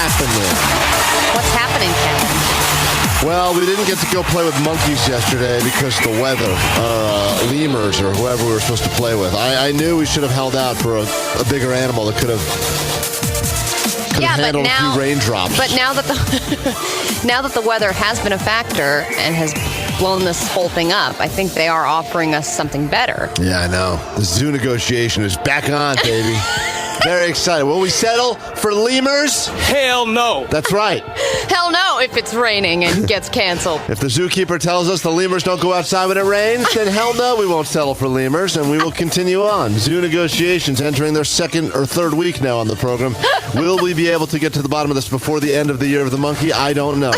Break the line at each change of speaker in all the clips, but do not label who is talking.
happening?
What's happening, Ken?
Well, we didn't get to go play with monkeys yesterday because of the weather, or lemurs, or whoever we were supposed to play with. I knew we should have held out for a bigger animal that could have handled a few raindrops.
But now that the weather has been a factor and has blown this whole thing up, I think they are offering us something better.
Yeah, I know. The zoo negotiation is back on, baby. Very excited. Will we settle for lemurs?
Hell no.
That's right.
Hell no if it's raining and gets canceled.
If the zookeeper tells us the lemurs don't go outside when it rains, then hell no, we won't settle for lemurs, and we will continue on. Zoo negotiations entering their second or third week now on the program. Will we be able to get to the bottom of this before the end of the year of the monkey? I don't know.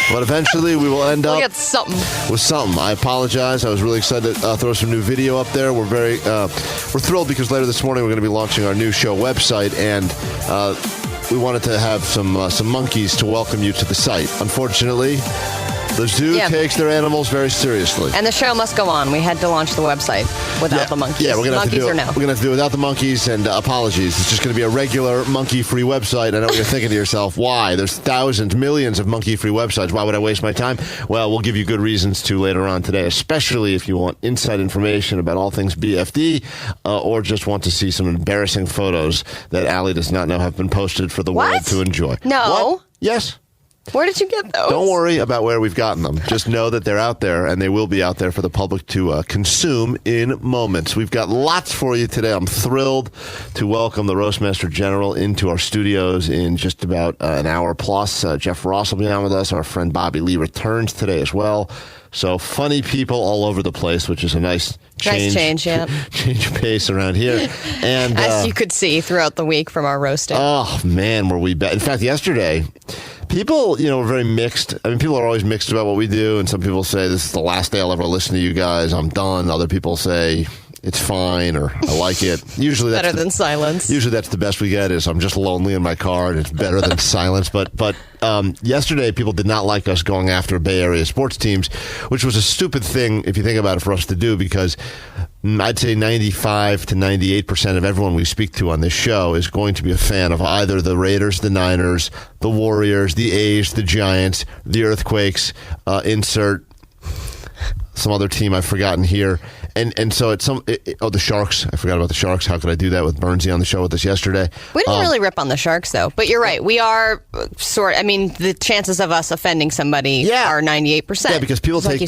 But eventually we will end up
with something.
I apologize. I was really excited to throw some new video up there. We're thrilled because later this morning we're going to be launching our new show website, and we wanted to have some monkeys to welcome you to the site. Unfortunately, the zoo takes their animals very seriously.
And the show must go on. We had to launch the website without the monkeys.
Yeah, we're going to have to do it.
No?
We're going to have to do it without the monkeys, and apologies. It's just going to be a regular monkey-free website. I know what you're thinking to yourself. Why? There's thousands, millions of monkey-free websites. Why would I waste my time? Well, we'll give you good reasons to later on today, especially if you want inside information about all things BFD or just want to see some embarrassing photos that Allie does not know have been posted for the world to enjoy.
No.
What? Yes.
Where did you get those?
Don't worry about where we've gotten them. Just know that they're out there, and they will be out there for the public to consume in moments. We've got lots for you today. I'm thrilled to welcome the Roastmaster General into our studios in just about an hour plus. Jeff Ross will be on with us. Our friend Bobby Lee returns today as well. So funny people all over the place, which is a nice change of pace around here. And
as you could see throughout the week from our roasting.
Oh, man, were we bad. In fact, yesterday, people, were very mixed. I mean, people are always mixed about what we do, and some people say, this is the last day I'll ever listen to you guys. I'm done. Other people say, it's fine, or I like it. Usually that's
better than silence.
Usually that's the best we get is I'm just lonely in my car, and it's better than silence. But yesterday, people did not like us going after Bay Area sports teams, which was a stupid thing, if you think about it, for us to do, because I'd say 95 to 98% of everyone we speak to on this show is going to be a fan of either the Raiders, the Niners, the Warriors, the A's, the Giants, the Earthquakes, insert some other team I've forgotten here. And so it's the Sharks. I forgot about the Sharks. How could I do that with Bernsey on the show with us yesterday?
We didn't really rip on the Sharks, though. But you're right. We are the chances of us offending somebody are 98%.
Yeah, because people take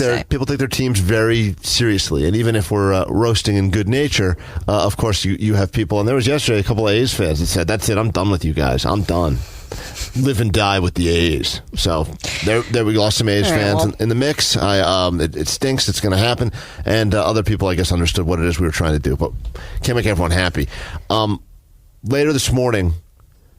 their teams very seriously. And even if we're roasting in good nature, of course, you have people. And there was yesterday a couple of A's fans that said, that's it. I'm done with you guys. I'm done. Live and die with the A's. So there we lost some A's fans in the mix. It stinks. It's going to happen. And other people, I guess, understood what it is we were trying to do. But can't make everyone happy. Later this morning,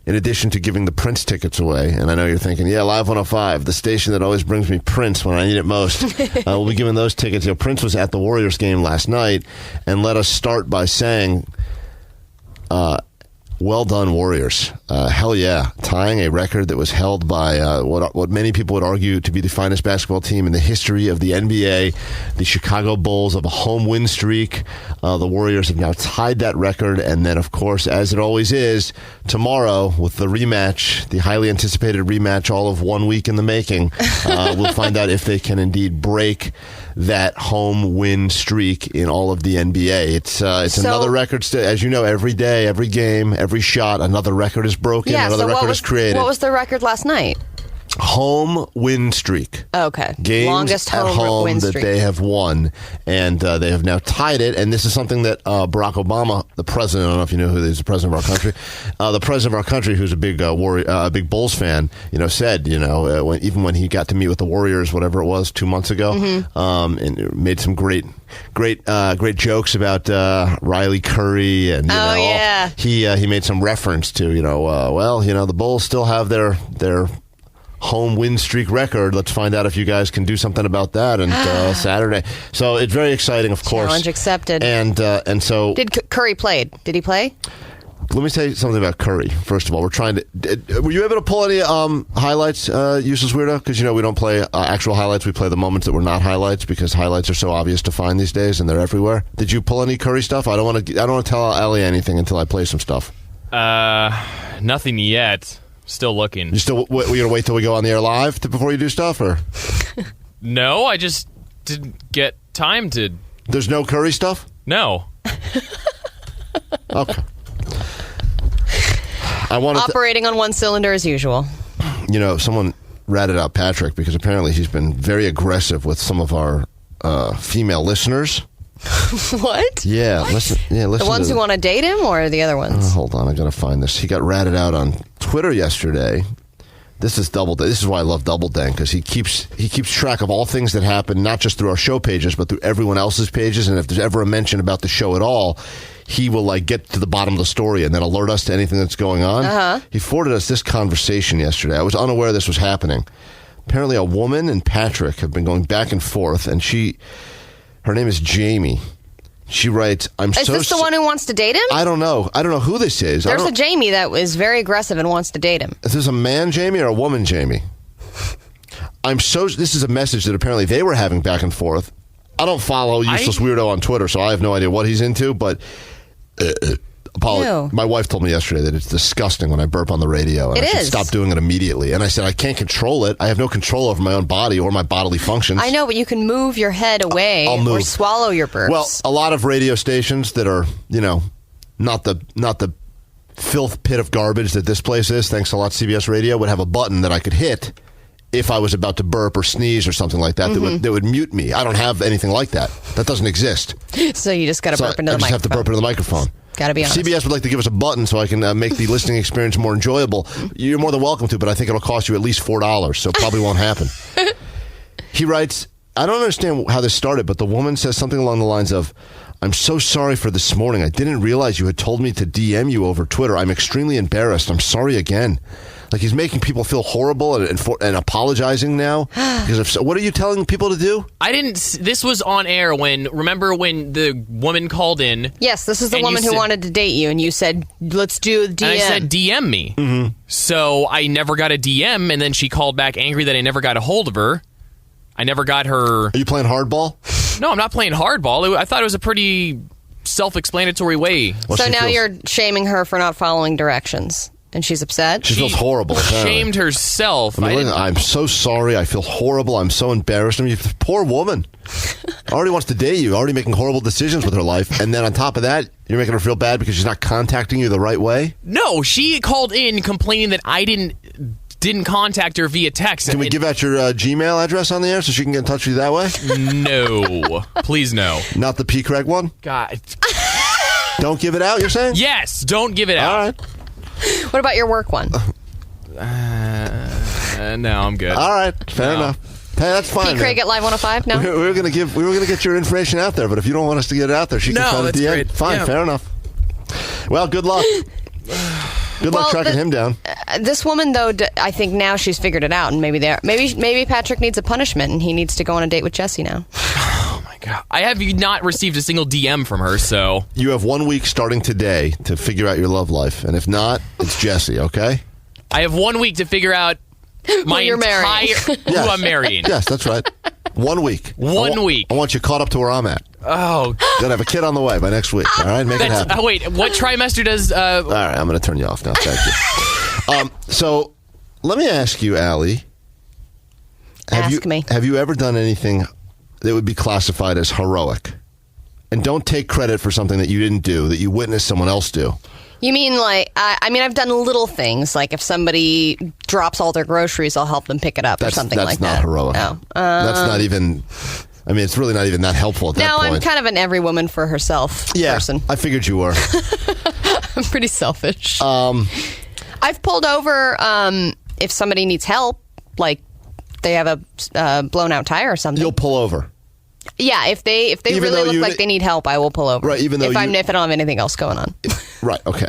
in addition to giving the Prince tickets away, and I know you're thinking, Live 105, the station that always brings me Prince when I need it most, we'll be giving those tickets. Prince was at the Warriors game last night, and let us start by saying, well done, Warriors. Hell yeah. Tying a record that was held by what many people would argue to be the finest basketball team in the history of the NBA, the Chicago Bulls, of a home win streak. The Warriors have now tied that record. And then, of course, as it always is, tomorrow with the rematch, the highly anticipated rematch, all of 1 week in the making, we'll find out if they can indeed break that home win streak in all of the NBA. It's another record. As you know, every day, every game, every shot, another record is broken, another record is created.
What was the record last night?
Home win streak.
Okay.
Games
longest
at home
win
that
streak
they have won, and they have now tied it. And this is something that Barack Obama, the president, I don't know if you know who is the president of our country, the president of our country, who's a big big Bulls fan, said, even when he got to meet with the Warriors, whatever it was, 2 months ago, and made some great jokes about Riley Curry, and he made some reference to the Bulls still have their home win streak record. Let's find out if you guys can do something about that. And Saturday, so it's very exciting, of course.
Challenge accepted.
And so
did Curry play? Did he play?
Let me say something about Curry. First of all, we're trying to. Were you able to pull any highlights, useless weirdo? Because we don't play actual highlights. We play the moments that were not highlights because highlights are so obvious to find these days and they're everywhere. Did you pull any Curry stuff? I don't want to tell Ellie anything until I play some stuff.
Nothing yet. Still looking.
You still we gonna wait till we go on the air live before you do stuff, or
No, I just didn't get time to.
There's no Curry stuff?
No.
Okay. I wanted
Operating on one cylinder as usual.
Someone ratted out Patrick because apparently he's been very aggressive with some of our female listeners.
What?
Yeah, listen.
The ones who want to date him, or the other ones?
Hold on, I gotta find this. He got ratted out on Twitter yesterday. This is This is why I love Double Dang, because he keeps track of all things that happen, not just through our show pages, but through everyone else's pages. And if there's ever a mention about the show at all, he will get to the bottom of the story and then alert us to anything that's going on.
Uh-huh.
He forwarded us this conversation yesterday. I was unaware this was happening. Apparently, a woman and Patrick have been going back and forth, and her name is Jamie. She writes,
Is this the one who wants to date him?
I don't know who this is.
There's a Jamie that is very aggressive and wants to date him.
Is this a man Jamie or a woman Jamie? This is a message that apparently they were having back and forth. I don't follow Useless Weirdo on Twitter, so I have no idea what he's into, but my wife told me yesterday that it's disgusting when I burp on the radio, and I should stop doing it immediately. And I said, I can't control it. I have no control over my own body or my bodily functions.
I know, but you can move your head away or swallow your burps.
Well, a lot of radio stations that are, not the filth pit of garbage that this place is, thanks a lot CBS Radio, would have a button that I could hit if I was about to burp or sneeze or something like that, that would mute me. I don't have anything like that. That doesn't exist.
So you just got to burp into the microphone.
I just have to burp into the microphone.
Got to be honest.
CBS would like to give us a button so I can make the listening experience more enjoyable. You're more than welcome to, but I think it'll cost you at least $4, so it probably won't happen. He writes, I don't understand how this started, but the woman says something along the lines of, I'm so sorry for this morning. I didn't realize you had told me to DM you over Twitter. I'm extremely embarrassed. I'm sorry again. Like, he's making people feel horrible and apologizing now. Because what are you telling people to do?
This was on air remember when the woman called in?
Yes, this is the woman who wanted to date you, and you said, let's do DM.
And I said, DM me. Mm-hmm. So I never got a DM, and then she called back angry that I never got a hold of her. I never got her.
Are you playing hardball?
No, I'm not playing hardball. I thought it was a pretty self-explanatory way.
So now you're shaming her for not following directions. And she's upset?
She feels horrible.
Shamed herself.
I'm so sorry. I feel horrible. I'm so embarrassed. Poor woman. Already wants to date you. Already making horrible decisions with her life. And then on top of that, you're making her feel bad because she's not contacting you the right way?
No, she called in complaining that I didn't contact her via text.
Can we give out your Gmail address on the air so she can get in touch with you that way?
No. Please no.
Not the P. Craig one?
God.
Don't give it out, you're saying?
Yes, don't give it out.
All right.
What about your work one?
No, I'm good.
All right, fair enough. Hey, that's fine.
P. Craig at Live 105? No?
We were gonna get your information out there, but if you don't want us to get it out there, she can try to DM.
Great.
Fine,
yeah.
Fair enough. Well, good luck. Good luck tracking him down.
This woman, though, I think now she's figured it out, and maybe Patrick needs a punishment, and he needs to go on a date with Jesse now.
Oh my God! I have not received a single DM from her, so
you have 1 week starting today to figure out your love life, and if not, it's Jesse. Okay?
I have 1 week to figure out who I'm marrying.
Yes, that's right. 1 week.
1 week.
I want you caught up to where I'm at.
Oh,
gonna have a kid on the way by next week. All right, make it happen.
Oh, wait, what trimester does?
All right, I'm gonna turn you off now. Thank you. So, let me ask you, Allie.
Ask me.
Have you ever done anything that would be classified as heroic? And don't take credit for something that you didn't do, that you witnessed someone else do.
You mean I've done little things, like if somebody drops all their groceries, I'll help them pick it up or something like that.
That's not heroic.
No.
That's not even, it's really not even that helpful at that point.
No, I'm kind of an every woman for herself person.
I figured you were.
I'm pretty selfish. I've pulled over if somebody needs help, like they have a blown out tire or something.
You'll pull over.
Yeah, if they really look like they need help, I will pull over.
Right, even though
if I don't have anything else going on.
Right, okay.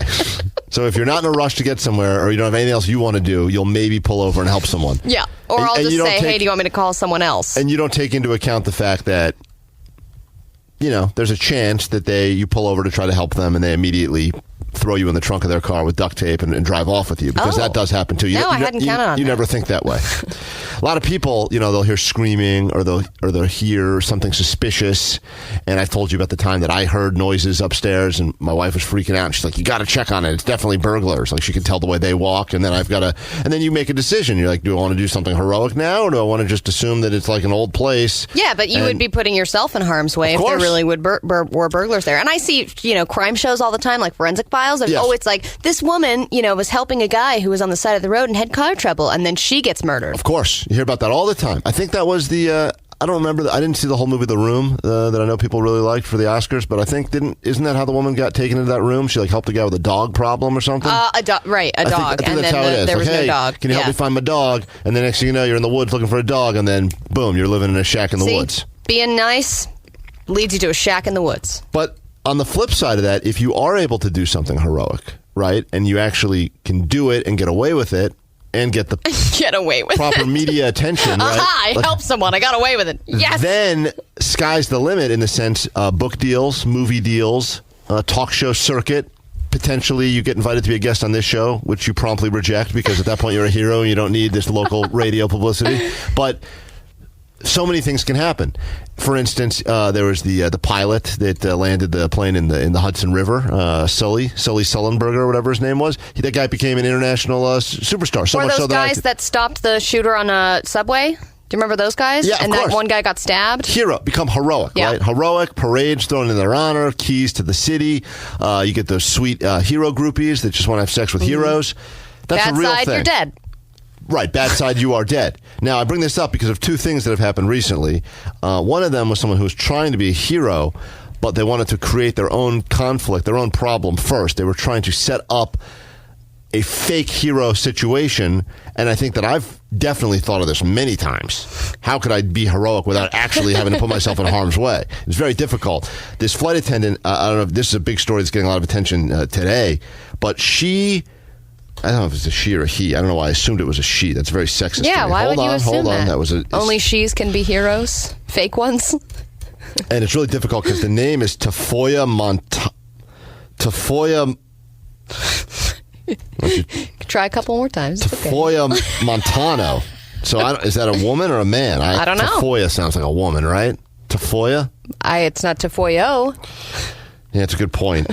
So if you're not in a rush to get somewhere or you don't have anything else you want to do, you'll maybe pull over and help someone.
Yeah, or I'll just say, hey, do you want me to call someone else?
And you don't take into account the fact that, there's a chance that you pull over to try to help them and they immediately throw you in the trunk of their car with duct tape and drive off with you, because that does happen too.
I hadn't counted on
You
that.
never think that way. A lot of people, they'll hear screaming or they'll hear something suspicious. And I told you about the time that I heard noises upstairs and my wife was freaking out. And she's like, you got to check on it. It's definitely burglars. Like, she can tell the way they walk. And then and then you make a decision. You're like, do I want to do something heroic now, or do I want to just assume that it's like an old place?
Yeah, but you would be putting yourself in harm's way if there really were burglars there. And I see, crime shows all the time, like Forensic Files.
Yes.
Oh, it's like this woman, was helping a guy who was on the side of the road and had car trouble, and then she gets murdered.
Of course. You hear about that all the time. I think that was the... I don't remember. I didn't see the whole movie The Room that I know people really liked for the Oscars, but I think isn't that how the woman got taken into that room? She helped a guy with a dog problem or something.
A dog. I think
and that's how it is.
There was no dog.
Can you help me find my dog? And the next thing you know, you're in the woods looking for a dog, and then boom, you're living in a shack in the woods.
Being nice leads you to a shack in the woods.
But on the flip side of that, if you are able to do something heroic, right, and you actually can do it and get away with it, and get the proper media attention, right?
Aha, I helped someone. I got away with it. Yes.
Then sky's the limit in the sense book deals, movie deals, talk show circuit. Potentially you get invited to be a guest on this show, which you promptly reject because at that point you're a hero and you don't need this local radio publicity. But so many things can happen. For instance, there was the pilot that landed the plane in the Hudson River, Sully Sullenberger, or whatever his name was. That guy became an international superstar. So
Or
much
those
so
guys that stopped the shooter on a subway? Do you remember those guys?
Yeah,
and
of course.
That one guy got stabbed?
Become heroic, right? Heroic, parades thrown in their honor, keys to the city. You get those sweet hero groupies that just want to have sex with heroes. That's
Bad
a real
side,
thing.
you're dead.
Right, bad side, you are dead. Now, I bring this up because of two things that have happened recently. One of them was someone who was trying to be a hero, but they wanted to create their own conflict, their own problem first. They were trying to set up a fake hero situation, and I think that I've definitely thought of this many times. How could I be heroic without actually having to put myself in harm's way? It's very difficult. This flight attendant, I don't know if this is a big story that's getting a lot of attention today, but I don't know if it's a she or a he. I don't know why I assumed it was a she. That's very sexist.
Yeah,
to me.
why would you assume that?
That was
Only she's can be heroes? Fake ones?
And it's really difficult because the name is Tafoya
Try a couple more times.
Tafoya Montano. So is that a woman or a man?
I don't know.
Tafoya sounds like a woman, right? Tafoya?
It's not Tafoyo.
Yeah, it's a good point.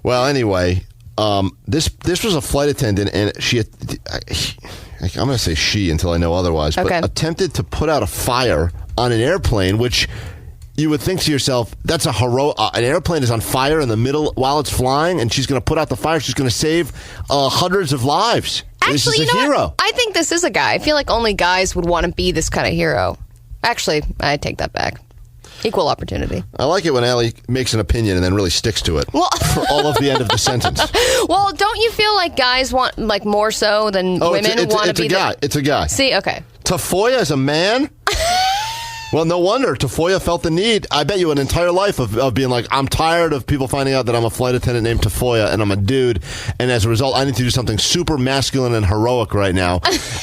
Well, anyway, this was a flight attendant, and I'm going to say she until I know otherwise, but attempted to put out a fire on an airplane, which you would think to yourself, that's an airplane is on fire in the middle while it's flying, and she's going to put out the fire. She's going to save hundreds of lives.
Actually,
this is a hero.
What? I think this is a guy. I feel like only guys would want to be this kind of hero. Actually, I take that back. Equal opportunity.
I like it when Allie makes an opinion and then really sticks to it for all of the end of the sentence.
Well, don't you feel like guys want, like, more so than women want to be
It's a guy.
See, okay.
Tafoya is a man? Well, no wonder. Tafoya felt the need. I bet you an entire life of being like, I'm tired of people finding out that I'm a flight attendant named Tafoya and I'm a dude. And as a result, I need to do something super masculine and heroic right now.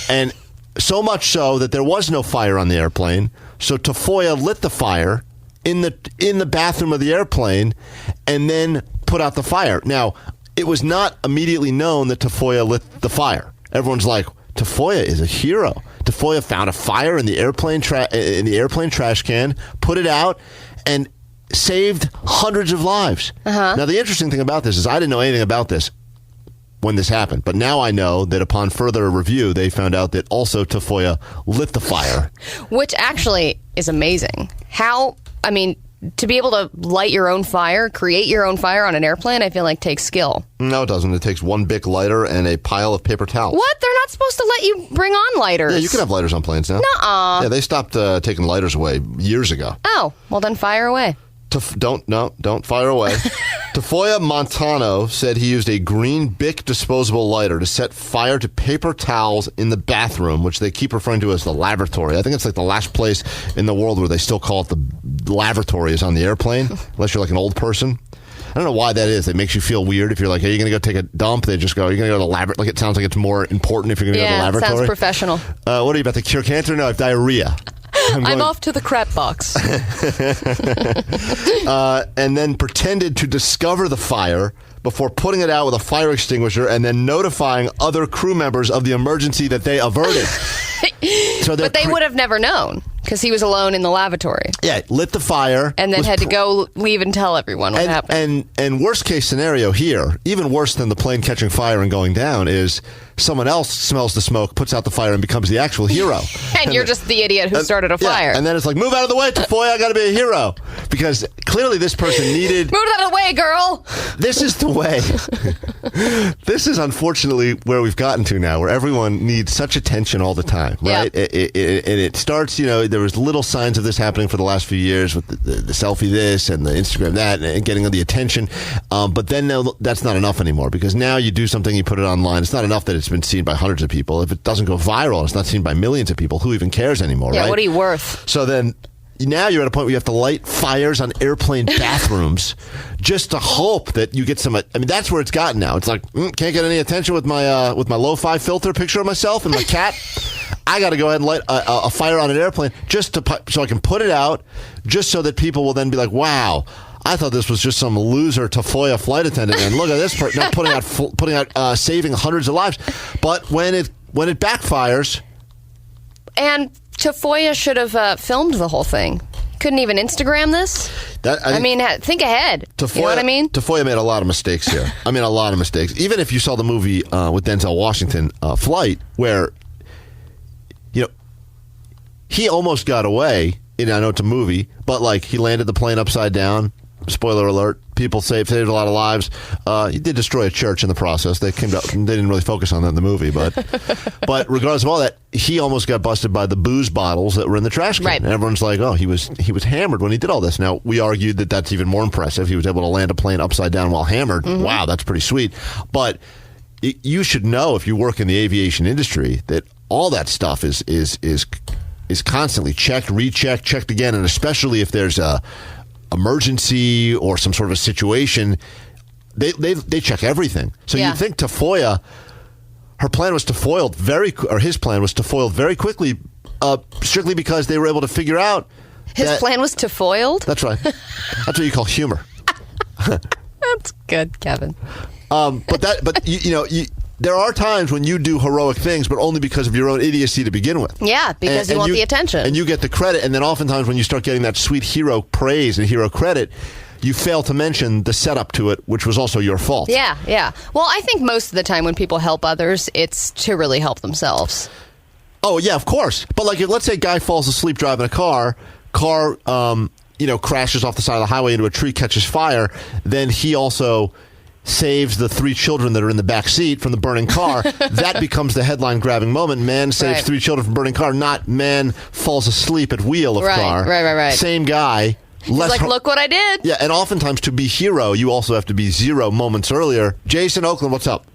And so much so that there was no fire on the airplane. So Tafoya lit the fire in the bathroom of the airplane and then put out the fire. Now, it was not immediately known that Tafoya lit the fire. Everyone's like, Tafoya is a hero. Tafoya found a fire in the airplane trash can, put it out, and saved hundreds of lives. Now, the interesting thing about this is I didn't know anything about this when this happened, but now I know that upon further review, they found out that also Tafoya lit the fire.
Which actually is amazing. To be able to light your own fire, create your own fire on an airplane, I feel like takes skill.
No, it doesn't. It takes one Bic lighter and a pile of paper towels.
What? They're not supposed to let you bring on lighters.
Yeah, you can have lighters on planes now.
Nuh-uh.
Yeah, they stopped taking lighters away years ago.
Oh, well then fire away.
Don't fire away. Tafoya Montano said he used a green Bic disposable lighter to set fire to paper towels in the bathroom, which they keep referring to as the lavatory. I think it's like the last place in the world where they still call it the lavatory is on the airplane, unless you're like an old person. I don't know why that is. It makes you feel weird if you're like, hey, you're going to go take a dump. They just go, you're going to go to the lavatory. Like, it sounds like it's more important if you're going to go to the lavatory.
Yeah, sounds professional.
What are you, about to cure cancer? No, I have diarrhea.
I'm off to the crap box.
And then pretended to discover the fire before putting it out with a fire extinguisher and then notifying other crew members of the emergency that they averted.
But they would have never known because he was alone in the lavatory.
Yeah, lit the fire.
And then had to go leave and tell everyone what happened.
And worst case scenario here, even worse than the plane catching fire and going down, is someone else smells the smoke, puts out the fire, and becomes the actual hero.
And you're just the idiot who started a fire.
And then it's like, move out of the way, Tafoya, I got to be a hero. Because clearly this person needed...
Move out of the way, girl!
This is the way. This is unfortunately where we've gotten to now, where everyone needs such attention all the time, right?
Yep.
And it starts, there was little signs of this happening for the last few years with the selfie this and the Instagram that and getting the attention. But then now that's not enough anymore, because now you do something, you put it online. It's not enough that it's been seen by hundreds of people. If it doesn't go viral, it's not seen by millions of people. Who even cares anymore, right?
Yeah, what are you worth?
So then now you're at a point where you have to light fires on airplane bathrooms just to hope that you get some. I mean, that's where it's gotten now. It's like, can't get any attention with my lo-fi filter picture of myself and my cat. I got to go ahead and light a fire on an airplane just so I can put it out, just so that people will then be like, wow, I thought this was just some loser Tafoya flight attendant, and look at this person now putting out saving hundreds of lives. But when it backfires,
and Tafoya should have filmed the whole thing. Couldn't even Instagram this? Think ahead.
Tafoya,
you know what I mean?
Tafoya made a lot of mistakes here. A lot of mistakes. Even if you saw the movie with Denzel Washington, Flight, where he almost got away. I know it's a movie, but he landed the plane upside down. Spoiler alert, people saved a lot of lives. He did destroy a church in the process. They didn't really focus on that in the movie, but regardless of all that, he almost got busted by the booze bottles that were in the trash can.
Right.
And everyone's like, oh, he was hammered when he did all this. Now, we argued that that's even more impressive. He was able to land a plane upside down while hammered. Mm-hmm. Wow, that's pretty sweet. But you should know, if you work in the aviation industry, that all that stuff is constantly checked, rechecked, checked again, and especially if there's a emergency or some sort of a situation, they check everything. So you think Tafoya, his plan was to foil very quickly, strictly because they were able to figure out
his plan was to foiled.
That's right. That's what you call humor.
That's good, Kevin.
There are times when you do heroic things, but only because of your own idiocy to begin with.
Yeah, because you want the attention.
And you get the credit, and then oftentimes when you start getting that sweet hero praise and hero credit, you fail to mention the setup to it, which was also your fault.
Yeah. Well, I think most of the time when people help others, it's to really help themselves.
Oh, yeah, of course. But let's say a guy falls asleep driving a car crashes off the side of the highway into a tree, catches fire, then he also saves the 3 children that are in the back seat from the burning car. That becomes the headline-grabbing moment. Man saves 3 children from burning car, not man falls asleep at wheel of car.
Right.
Same guy.
Look what I did.
Yeah, and oftentimes to be hero, you also have to be 0 moments earlier. Jason, Oakland, what's up?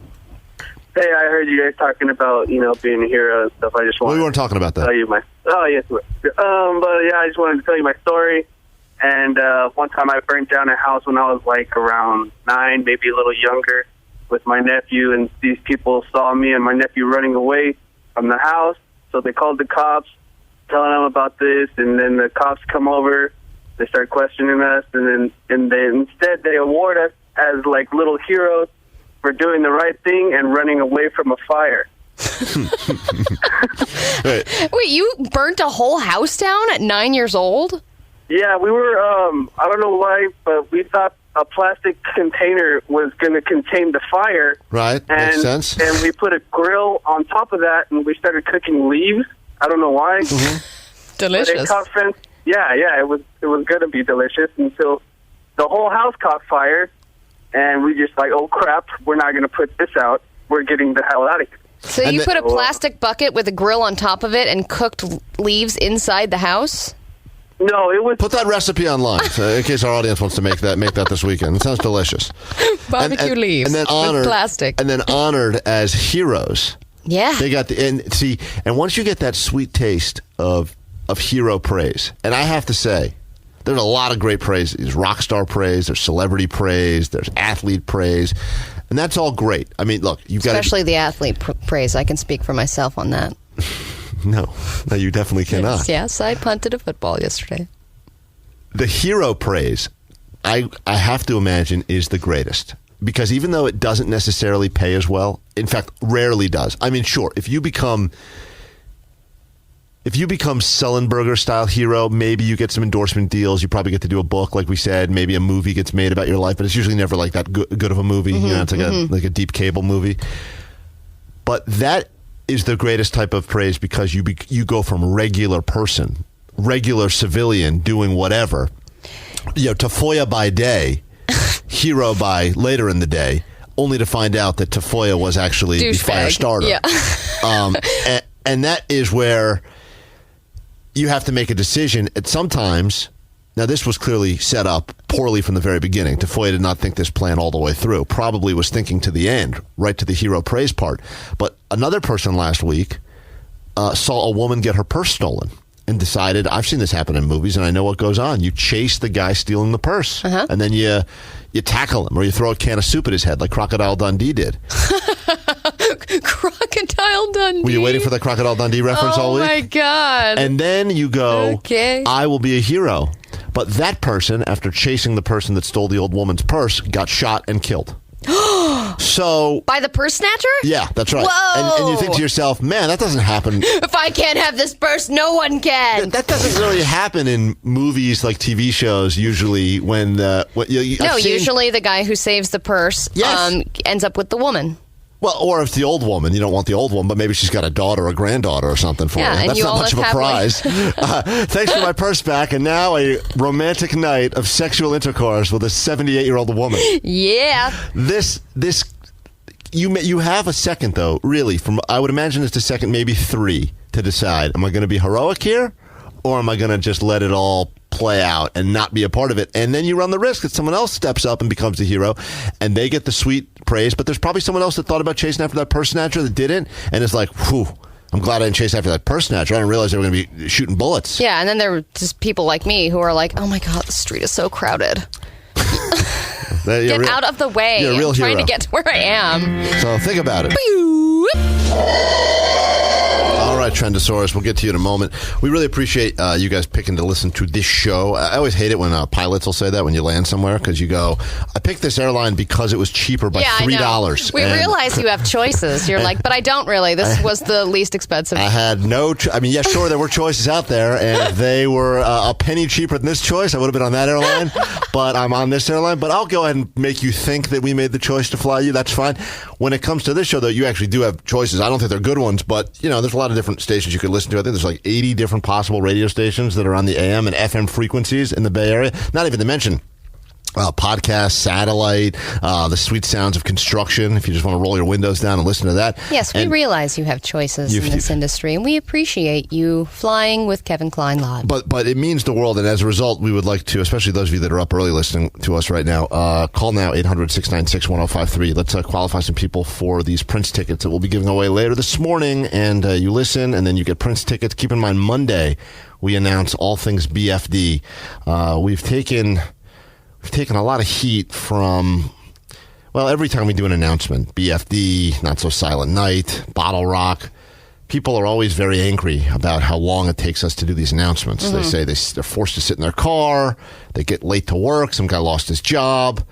Hey, I heard you guys talking about, being a hero and stuff. I just wanted
we weren't talking about that.
Tell you I just wanted to tell you my story. And one time I burnt down a house when I was around 9, maybe a little younger, with my nephew. And these people saw me and my nephew running away from the house. So they called the cops, telling them about this. And then the cops come over. They start questioning us. And then instead they award us as little heroes for doing the right thing and running away from a fire.
Wait, you burnt a whole house down at 9 years old?
Yeah, we were, I don't know why, but we thought a plastic container was going to contain the fire.
Right, makes sense.
And we put a grill on top of that, and we started cooking leaves. I don't know why.
Mm-hmm. Delicious.
It was going to be delicious until the whole house caught fire, and we just oh crap, we're not going to put this out. We're getting the hell out of here.
So you put a plastic bucket with a grill on top of it and cooked leaves inside the house?
No, it was...
Put that recipe online in case our audience wants to make that this weekend. It sounds delicious.
Barbecue leaves with plastic.
And then honored as heroes.
Yeah.
They got and once you get that sweet taste of hero praise, and I have to say, there's a lot of great praise. There's rock star praise, there's celebrity praise, there's athlete praise, and that's all great. I mean, look, you've got
especially the athlete praise. I can speak for myself on that.
No, you definitely cannot.
Yes, I punted a football yesterday.
The hero praise, I have to imagine, is the greatest. because even though it doesn't necessarily pay as well, in fact, rarely does. I mean, sure, if you become Sullenberger style hero, maybe you get some endorsement deals. You probably get to do a book, like we said. Maybe a movie gets made about your life, but it's usually never like that good of a movie. You know, it's like a deep cable movie. But that is the greatest type of praise, because you go from regular person, regular civilian doing whatever, to Tafoya by day, hero by later in the day, only to find out that Tafoya was actually the fire starter.
Yeah.
And that is where you have to make a decision at sometimes. Now, this was clearly set up poorly from the very beginning. Tafoya did not think this plan all the way through. Probably was thinking to the end, right to the hero praise part. But another person last week saw a woman get her purse stolen and decided, I've seen this happen in movies and I know what goes on. You chase the guy stealing the purse, and then you tackle him, or you throw a can of soup at his head like Crocodile Dundee did.
Crocodile Dundee.
Were you waiting for the Crocodile Dundee reference all week?
Oh, my God.
And then you go,
okay,
I will be a hero. But that person, after chasing the person that stole the old woman's purse, got shot and killed. So
by the purse snatcher?
Yeah, that's right.
Whoa.
And you think to yourself, man, that doesn't happen.
If I can't have this purse, no one can.
That doesn't really happen in movies like TV shows, usually, when
usually the guy who saves the purse ends up with the woman.
Well, or if it's the old woman, you don't want the old one, but maybe she's got a daughter or a granddaughter or something for you.
And
That's
you
not much of a prize.
Like...
Thanks for my purse back, and now a romantic night of sexual intercourse with a 78-year-old woman.
Yeah.
You have a second, though, really. I would imagine it's a second, maybe 3, to decide, am I going to be heroic here, or am I going to just let it all play out and not be a part of it? And then you run the risk that someone else steps up and becomes the hero, and they get the sweet praise, but there's probably someone else that thought about chasing after that purse snatcher that didn't, and it's like, whew, I'm glad I didn't chase after that purse snatcher. I didn't realize they were going to be shooting bullets.
Yeah, and then there were just people like me who are like, oh my God, the street is so crowded. Get out of the way.
You're a real
I'm trying to get to where I am.
So think about it. All right, Trendosaurus, we'll get to you in a moment. We really appreciate you guys picking to listen to this show. I always hate it when pilots will say that when you land somewhere, because you go, I picked this airline because it was cheaper by $3.
We realize you have choices. You're like, but I don't really. This was the least expensive.
I had yeah, sure, there were choices out there, and if they were a penny cheaper than this choice, I would have been on that airline, but I'm on this airline. But I'll go ahead and make you think that we made the choice to fly you. That's fine. When it comes to this show, though, you actually do have choices. I don't think they're good ones, but, there's a lot of different stations you could listen to. I think there's like 80 different possible radio stations that are on the AM and FM frequencies in the Bay Area. Not even to mention podcast, satellite, the sweet sounds of construction, if you just want to roll your windows down and listen to that.
Yes, we realize you have choices in this industry, and we appreciate you flying with Kevin Klein Live.
But it means the world, and as a result, we would like to, especially those of you that are up early listening to us right now, call now 800-696-1053. Let's qualify some people for these Prince tickets that we'll be giving away later this morning, and you listen, and then you get Prince tickets. Keep in mind, Monday, we announce all things BFD. We've taken a lot of heat from, every time we do an announcement, BFD, Not So Silent Night, Bottle Rock, people are always very angry about how long it takes us to do these announcements. Mm-hmm. They say they're forced to sit in their car, they get late to work, some guy lost his job.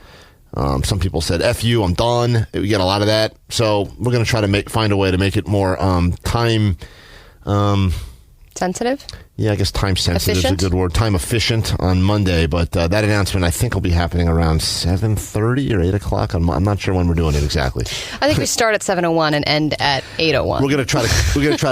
Some people said, F you, I'm done. We get a lot of that. So we're going to try to find a way to make it more time...
sensitive?
Yeah, I guess time sensitive is a good word. Time efficient on Monday, but that announcement I think will be happening around 7:30 or 8 o'clock. I'm not sure when we're doing it exactly. I
think we start at 7:01 and end at 8:01.
We're gonna try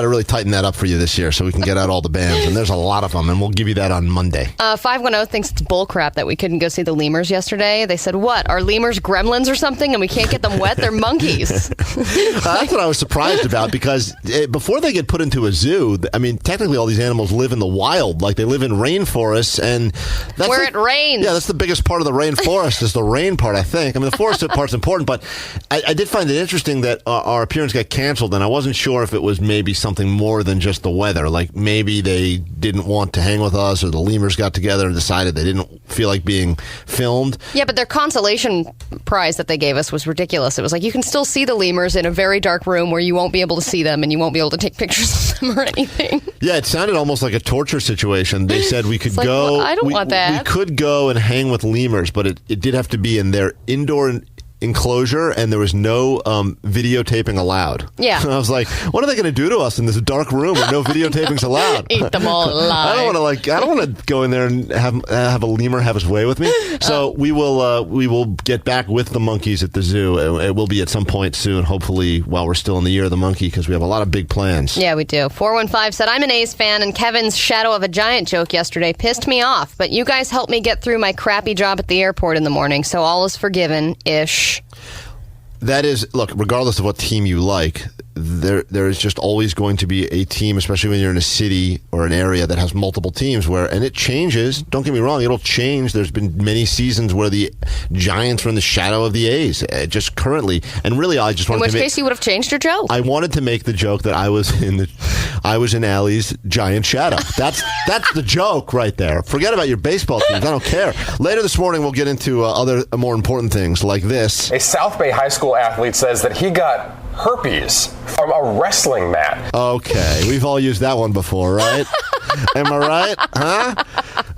to really tighten that up for you this year, so we can get out all the bands, and there's a lot of them, and we'll give you that on Monday.
510 thinks it's bullcrap that we couldn't go see the lemurs yesterday. They said, "What? Are lemurs gremlins or something? And we can't get them wet? They're monkeys."
That's what I was surprised about, because before they get put into a zoo, I mean, technically all these animals live in the wild, like they live in rainforests, and that's
where it rains.
Yeah, that's the biggest part of the rainforest is the rain part, I think. I mean, the forest part's important, but I did find it interesting that our appearance got canceled, and I wasn't sure if it was maybe something more than just the weather. Like maybe they didn't want to hang with us, or the lemurs got together and decided they didn't feel like being filmed.
Yeah, but their consolation prize that they gave us was ridiculous. It was like, you can still see the lemurs in a very dark room where you won't be able to see them, and you won't be able to take pictures of them or anything.
Yeah, it sounded almost like a torture situation. They said we could
go.
Well,
I don't want that.
We could go and hang with lemurs, but it did have to be in their indoor enclosure, and there was no videotaping allowed.
Yeah.
I was like, what are they going to do to us in this dark room where no videotaping's allowed?
Eat them all alive.
I don't want to go in there and have a lemur have his way with me. So we will get back with the monkeys at the zoo. It will be at some point soon, hopefully while we're still in the year of the monkey, because we have a lot of big plans.
Yeah, we do. 415 said, I'm an A's fan, and Kevin's shadow of a giant joke yesterday pissed me off, but you guys helped me get through my crappy job at the airport in the morning, so all is forgiven-ish.
That is, look, regardless of what team you like, there is just always going to be a team, especially when you're in a city or an area that has multiple teams and it changes. Don't get me wrong, it'll change. There's been many seasons where the Giants were in the shadow of the A's, just currently. And really, I just wanted
to case you would have changed your joke.
I wanted to make the joke that I was in Allie's giant shadow. That's the joke right there. Forget about your baseball teams. I don't care. Later this morning, we'll get into other more important things like this.
A South Bay high school athlete says that he got herpes from a wrestling mat.
Okay, we've all used that one before, right? Am I right? Huh?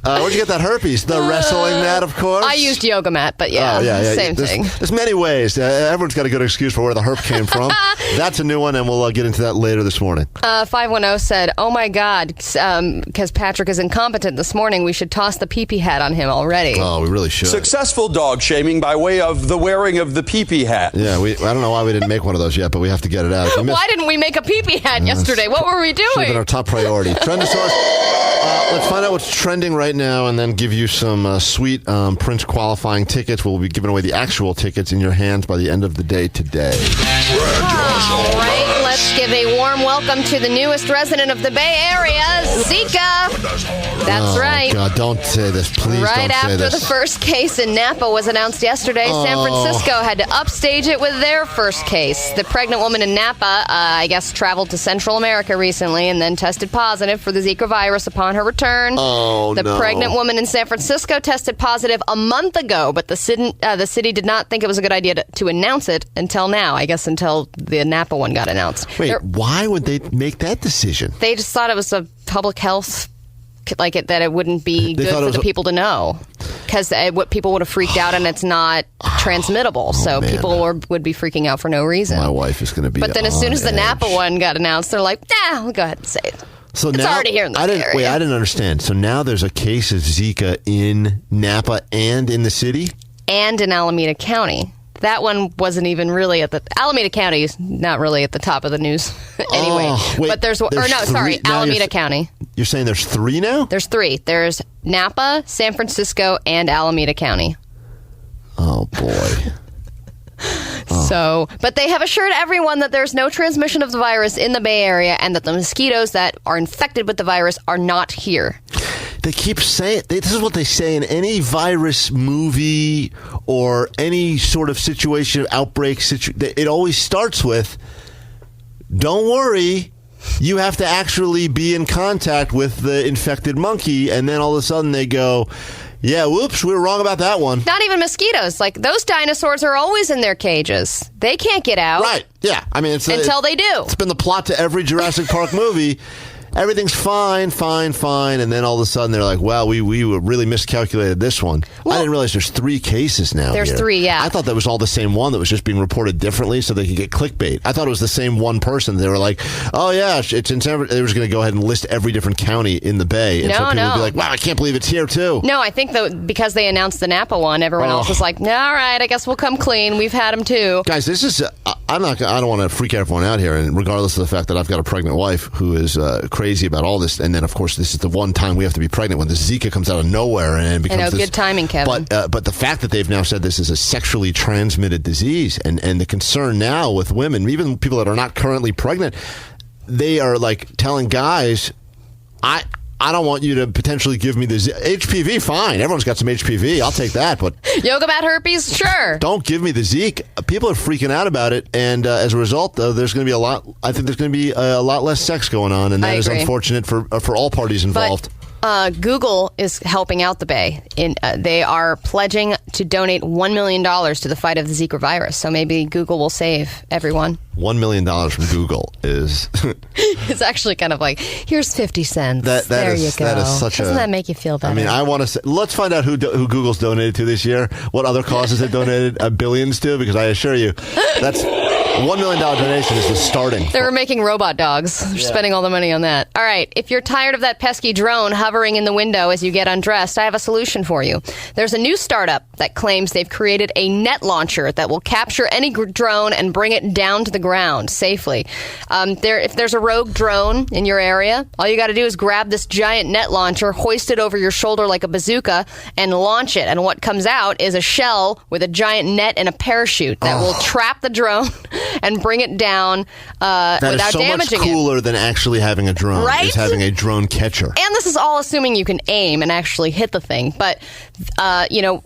Where'd you get that herpes? The wrestling mat, of course?
I used yoga mat, but same thing.
There's many ways. Everyone's got a good excuse for where the herp came from. That's a new one, and we'll get into that later this morning.
510 said, oh my God, because Patrick is incompetent this morning, we should toss the pee-pee hat on him already.
Oh, we really should.
Successful dog shaming by way of the wearing of the pee-pee hat.
Yeah, I don't know why we didn't make one of those yet, but we have to get it out.
Why didn't we make a pee-pee hat yesterday? What were we doing?
Should have been our top priority. Trendosaurus. Let's find out what's trending right now and then give you some sweet Prince qualifying tickets. We'll be giving away the actual tickets in your hands by the end of the day today.
All right, let's give a warm welcome to the newest resident of the Bay Area, Zika. That's right.
God, don't say this. Please don't say this.
Right after the first case in Napa was announced yesterday, San Francisco had to upstage it with their first case. The pregnant woman in Napa, I guess, traveled to Central America recently and then tested positive for the Zika virus upon her return. The pregnant woman in San Francisco tested positive a month ago, but the city did not think it was a good idea to announce it until now, I guess until the Napa one got announced.
Wait, why would they make that decision?
They just thought it was a public health, that it wouldn't be good for the people to know. Because people would have freaked out, and it's not transmittable, so people would be freaking out for no reason.
My wife is going to be
But then as soon as the Napa one got announced, they're like, we'll go ahead and say it.
So
it's
now,
already here in the area.
Wait, I didn't understand. So now there's a case of Zika in Napa and in the city?
And in Alameda County. That one wasn't even really Alameda County is not really at the top of the news anyway.
Wait,
but Alameda County.
You're saying there's 3 now?
There's 3. There's Napa, San Francisco, and Alameda County.
Oh, boy.
So, but they have assured everyone that there's no transmission of the virus in the Bay Area and that the mosquitoes that are infected with the virus are not here.
They keep saying, this is what they say in any virus movie or any sort of situation, outbreak situation. It always starts with, don't worry, you have to actually be in contact with the infected monkey. And then all of a sudden they go, yeah, whoops, we were wrong about that one.
Not even mosquitoes. Like, those dinosaurs are always in their cages. They can't get out.
Right, yeah. I mean,
until they do.
It's been the plot to every Jurassic Park movie. Everything's fine, and then all of a sudden they're like, well, we really miscalculated this one. Well, I didn't realize there's 3 cases now.
There's 3, yeah.
I thought that was all the same one that was just being reported differently so they could get clickbait. I thought it was the same one person. They were like, oh, yeah, it's in San Francisco. They were going to go ahead and list every different county in the Bay. And so people would be like, wow, I can't believe it's here, too.
No, I think that because they announced the Napa one, everyone else was like, all right, I guess we'll come clean. We've had them, too.
Guys, this is... I don't want to freak everyone out here, and regardless of the fact that I've got a pregnant wife who is crazy about all this, and then, of course, this is the one time we have to be pregnant when the Zika comes out of nowhere and becomes
good timing, Kevin.
But the fact that they've now said this is a sexually transmitted disease, and the concern now with women, even people that are not currently pregnant, they are like telling guys, I don't want you to potentially give me the HPV. Fine, everyone's got some HPV. I'll take that. But
yoga mat herpes, sure.
Don't give me the Zeke. People are freaking out about it, and as a result, there's going to be a lot less sex going on, and that is unfortunate for all parties involved.
But Google is helping out the Bay. They are pledging to donate $1 million to the fight of the Zika virus. So maybe Google will save everyone.
$1 million from Google is...
It's actually kind of like, here's 50 cents. There you go.
That is such
Doesn't that make you feel better?
I mean, I want to say... Let's find out who Google's donated to this year, what other causes they donated billions to, because I assure you, that's... $1 million donation is the starting.
They were making robot dogs. They're spending all the money on that. All right. If you're tired of that pesky drone hovering in the window as you get undressed, I have a solution for you. There's a new startup that claims they've created a net launcher that will capture any drone and bring it down to the ground safely. If there's a rogue drone in your area, all you got to do is grab this giant net launcher, hoist it over your shoulder like a bazooka, and launch it. And what comes out is a shell with a giant net and a parachute that will trap the drone and bring it down without damaging it. That is so much cooler
than actually having a drone.
Right?
Is having a drone catcher.
And this is all assuming you can aim and actually hit the thing. But,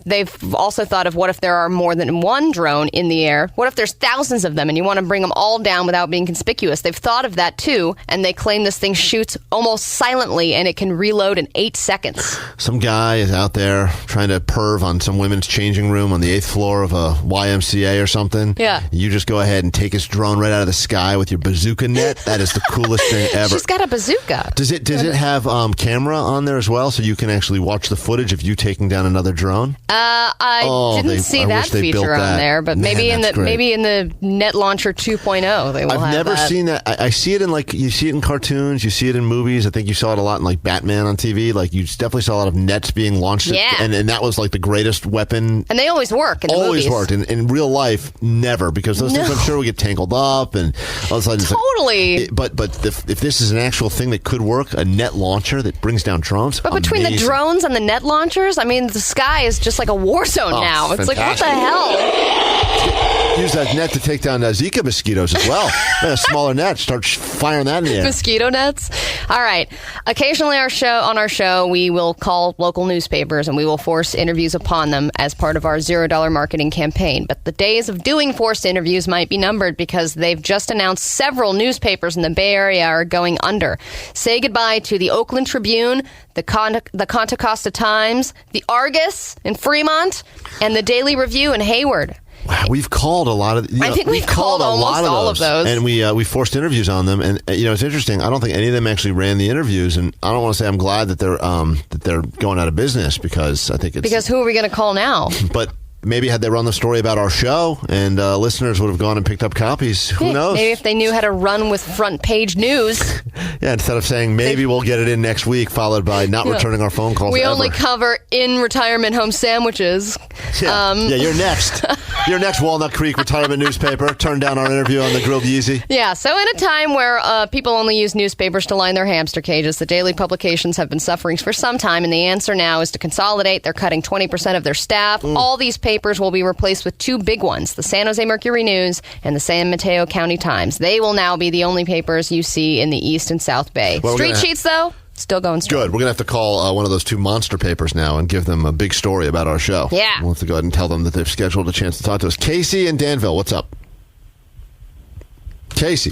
they've also thought of what if there are more than one drone in the air? What if there's thousands of them and you want to bring them all down without being conspicuous? They've thought of that, too, and they claim this thing shoots almost silently and it can reload in 8 seconds.
Some guy is out there trying to perv on some women's changing room on the 8th floor of a YMCA or something.
Yeah.
You just go ahead and take his drone right out of the sky with your bazooka net. That is the coolest thing ever.
She's got a bazooka.
Does it have camera on there as well, so you can actually watch the footage of you taking down another drone?
I didn't see that feature on there, but maybe in the Net Launcher 2.0 they will have that.
I've never seen that. I see it in you see it in cartoons, you see it in movies. I think you saw it a lot in like Batman on TV. Like you definitely saw a lot of nets being launched.
Yeah.
And that was like the greatest weapon.
And they always work in the movies.
Always worked. In real life, never, because those things I'm sure would get tangled up and all of a sudden.
Totally.
But if this is an actual thing that could work, a net launcher that brings down drones.
But between the drones and the net launchers, I mean, the sky is just like a war zone now. It's
fantastic.
like, what the hell?
Use that net to take down Zika mosquitoes as well. A smaller net, start firing that in the air.
Mosquito nets. All right. Occasionally on our show, we will call local newspapers and we will force interviews upon them as part of our $0 marketing campaign. But the days of doing forced interviews might be numbered because they've just announced several newspapers in the Bay Area are going under. Say goodbye to the Oakland Tribune, the Contra Costa Times, the Argus in Fremont, and the Daily Review in Hayward.
Wow, we've called a lot of.
I think we've called almost all of those,
and we forced interviews on them. And it's interesting. I don't think any of them actually ran the interviews, and I don't want to say I'm glad that they're going out of business because I think it's
because who are we going to call now?
But maybe had they run the story about our show and listeners would have gone and picked up copies. Who knows?
Maybe if they knew how to run with front page news.
Yeah, instead of saying maybe we'll get it in next week, followed by not returning our phone calls.
We only cover in retirement home sandwiches.
Yeah, you're next. You're next, Walnut Creek Retirement Newspaper. Turn down our interview on the Grilled Yeezy.
Yeah, so in a time where people only use newspapers to line their hamster cages, the daily publications have been suffering for some time, and the answer now is to consolidate. They're cutting 20% of their staff. All these papers will be replaced with two big ones, the San Jose Mercury News and the San Mateo County Times. They will now be the only papers you see in the East and South Bay.
Well,
Street Sheets, though, still going strong.
Good. We're going to have to call one of those two monster papers now and give them a big story about our show.
Yeah.
We'll have to go ahead and tell them that they've scheduled a chance to talk to us. Casey in Danville, what's up? Casey.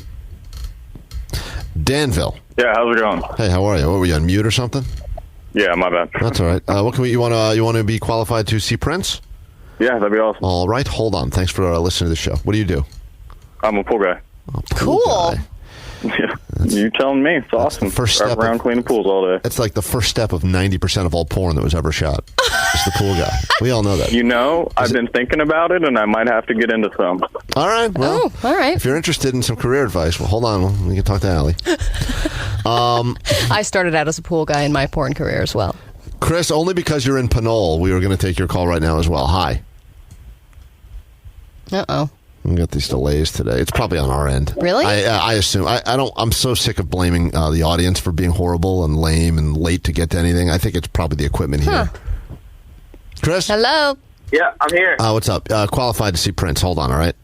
Danville.
Yeah, how's it going?
Hey, how are you? What, were you on mute or something?
Yeah, my bad.
That's all right. What can you want to be qualified to see Prince?
Yeah, that'd be awesome.
All right, hold on. Thanks for listening to the show. What do you do?
I'm a pool guy.
Oh, pool guy.
Yeah, you telling me. It's awesome.
First
Drive
step
around cleaning pools all day.
That's like the first step of 90% of all porn that was ever shot. It's the pool guy. We all know that.
You know, I've been thinking about it, and I might have to get into some.
All right. Well,
all right.
If you're interested in some career advice, well, hold on. We can talk to Allie.
I started out as a pool guy in my porn career as well.
Chris, only because you're in Pinole, we were going to take your call right now as well. Hi.
Uh-oh.
We got these delays today. It's probably on our end.
Really?
I assume. I'm so sick of blaming the audience for being horrible and lame and late to get to anything. I think it's probably the equipment here. Chris?
Hello?
Yeah, I'm here.
What's up? Qualified to see Prince. Hold on, all right?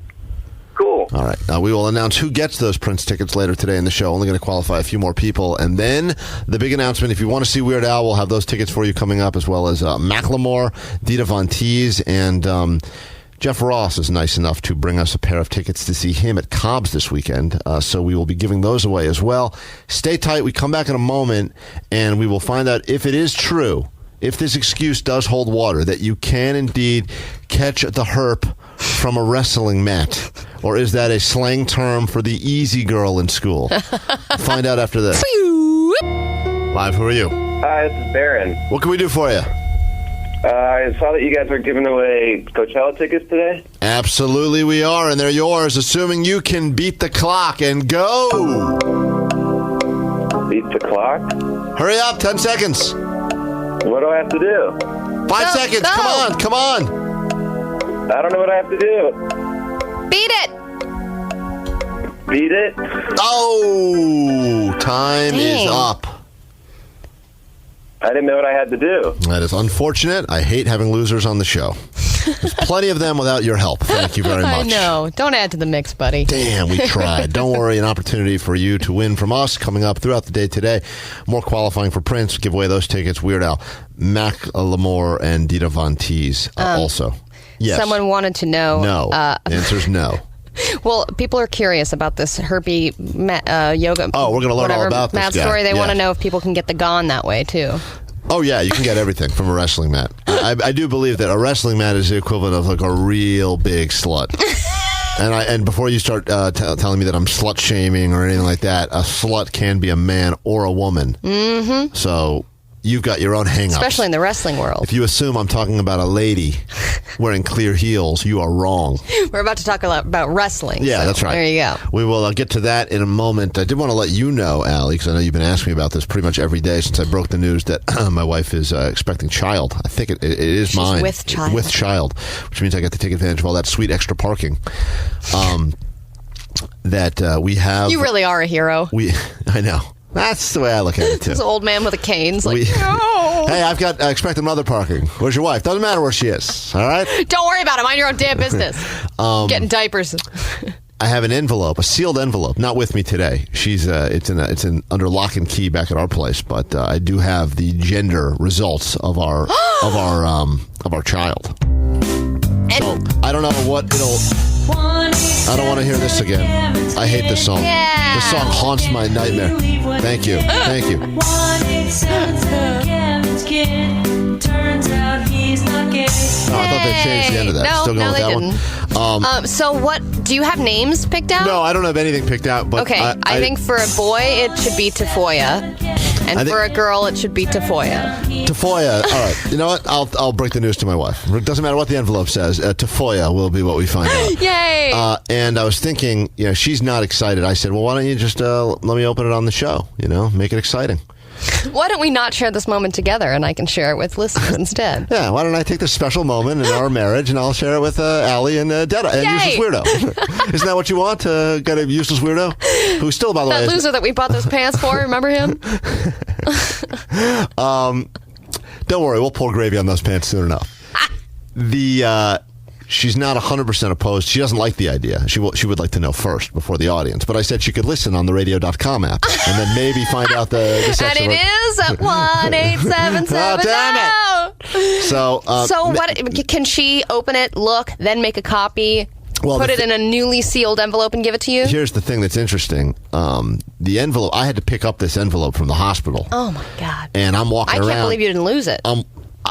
Cool.
All right. We will announce who gets those Prince tickets later today in the show. Only going to qualify a few more people. And then the big announcement, if you want to see Weird Al, we'll have those tickets for you coming up, as well as Macklemore, Dita Von Teese, and Jeff Ross is nice enough to bring us a pair of tickets to see him at Cobb's this weekend, so we will be giving those away as well. Stay tight. We come back in a moment, and we will find out if it is true, if this excuse does hold water, that you can indeed catch the herp from a wrestling mat, or is that a slang term for the easy girl in school? Find out after this. Live, who are you?
Hi, this is Baron.
What can we do for you?
I saw that you guys were giving away Coachella tickets today.
Absolutely we are, and they're yours, assuming you can beat the clock and go.
Beat the clock?
Hurry up, 10 seconds.
What do I have to do?
5 seconds,
go.
come on.
I don't know what I have to do.
Beat it.
Beat it?
Oh, time is
Dang.
up.
I didn't know what I had to do.
That is unfortunate. I hate having losers on the show. There's plenty of them without your help. Thank you very much.
I know. Don't add to the mix, buddy.
Damn, we tried. Don't worry, an opportunity for you to win from us coming up throughout the day today. More qualifying for Prince. Give away those tickets. Weird Al, Mac Lamore, and Dita Von Teese also. Yes.
Someone wanted to know.
No. The answer is no.
Well, people are curious about this herpy yoga.
Oh, we're going to learn all about this
mat
guy.
story. They
Yeah.
want to know if people can get the gone that way too.
Oh, yeah, you can get everything from a wrestling mat. I do believe that a wrestling mat is the equivalent of like a real big slut. And before you start telling me that I'm slut shaming or anything like that, a slut can be a man or a woman. Mm-hmm. So you've got your own hang-ups.
Especially in the wrestling world.
If you assume I'm talking about a lady wearing clear heels, you are wrong.
We're about to talk a lot about wrestling.
Yeah,
so
that's right.
There you go.
We will get to that in a moment. I did want to let you know, Allie, because I know you've been asking me about this pretty much every day since I broke the news that my wife is expecting child. I think it is
She's
mine.
with child.
With child, which means I get to take advantage of all that sweet extra parking. That we have.
You really are a hero.
I know. That's the way I look at it, too.
This old man with a cane's like,
We-
no.
Hey, I've got expected mother parking. Where's your wife? Doesn't matter where she is. All right?
Don't worry about it. Mind your own damn business. Getting diapers.
I have an envelope, a sealed envelope, not with me today. She's it's under lock and key back at our place, but I do have the gender results of our of our child. So I don't know what it'll. I don't want to hear this again. I hate this song.
Yeah.
This song haunts my nightmare. Thank you. Thank you. Oh, I thought they changed the end of that.
No,
Still going with
they
that
didn't.
one.
So what, do you have names picked out?
No, I don't have anything picked out. But
Okay, I think for a boy it should be Tafoya, and for a girl it should be Tafoya.
Tafoya. All right. You know what? I'll break the news to my wife. It doesn't matter what the envelope says. Tafoya will be what we find out.
Yay!
And I was thinking, she's not excited. I said, well, why don't you just let me open it on the show? Make it exciting.
Why don't we not share this moment together and I can share it with listeners instead?
Yeah, why don't I take this special moment in our marriage and I'll share it with Allie and Detta and
Yay!
Useless Weirdo. Isn't that what you want? Got a useless weirdo? Who's still, by the way...
That loser that we bought those pants for, remember him?
Don't worry, we'll pour gravy on those pants soon enough. She's not 100% opposed. She doesn't like the idea. She would like to know first before the audience. But I said she could listen on the radio.com app and then maybe find out the sex
And
of
it
her.
is at 1-877-7.
Oh, damn it.
So what? Can she open it, look, then make a copy, put it in a newly sealed envelope, and give it to you?
Here's the thing that's interesting. The envelope, I had to pick up this envelope from the hospital.
Oh, my God.
And I'm walking around.
I can't believe you didn't lose it.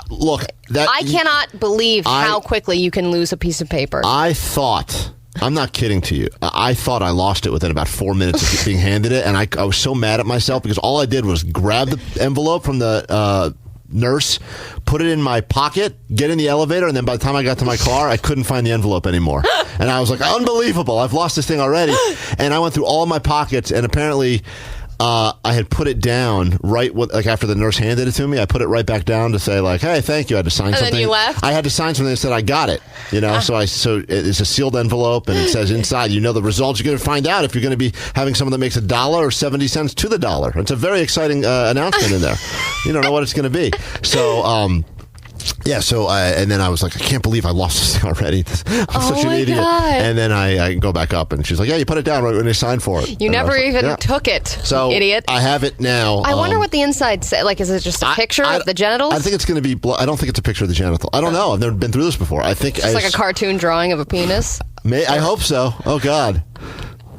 Look,
I cannot believe how quickly you can lose a piece of paper.
I thought, I'm not kidding to you, I thought I lost it within about 4 minutes of being handed it, and I was so mad at myself because all I did was grab the envelope from the nurse, put it in my pocket, get in the elevator, and then by the time I got to my car, I couldn't find the envelope anymore. And I was like, unbelievable, I've lost this thing already. And I went through all my pockets, and apparently... I had put it down after the nurse handed it to me. I put it right back down to say hey, thank you. I had to sign something.
And then you left?
I had to sign something that said I got it. So it's a sealed envelope and it says inside, the results. You're going to find out if you're going to be having someone that makes $1 or 70 cents to the dollar. It's a very exciting announcement in there. You don't know what it's going to be. So Yeah, so and then I was like, I can't believe I lost this already. I'm such an idiot.
God.
And then I go back up, and she's like, yeah, you put it down right when they signed for it.
You
And I
never
was like,
even
yeah.
took it,
So
idiot.
I have it now.
I wonder what the inside says. Like, is it just a picture of the genitals?
I think it's going to be. I don't think it's a picture of the genital. I don't know. I've never been through this before. I think
It's like a cartoon drawing of a penis.
I hope so. Oh God.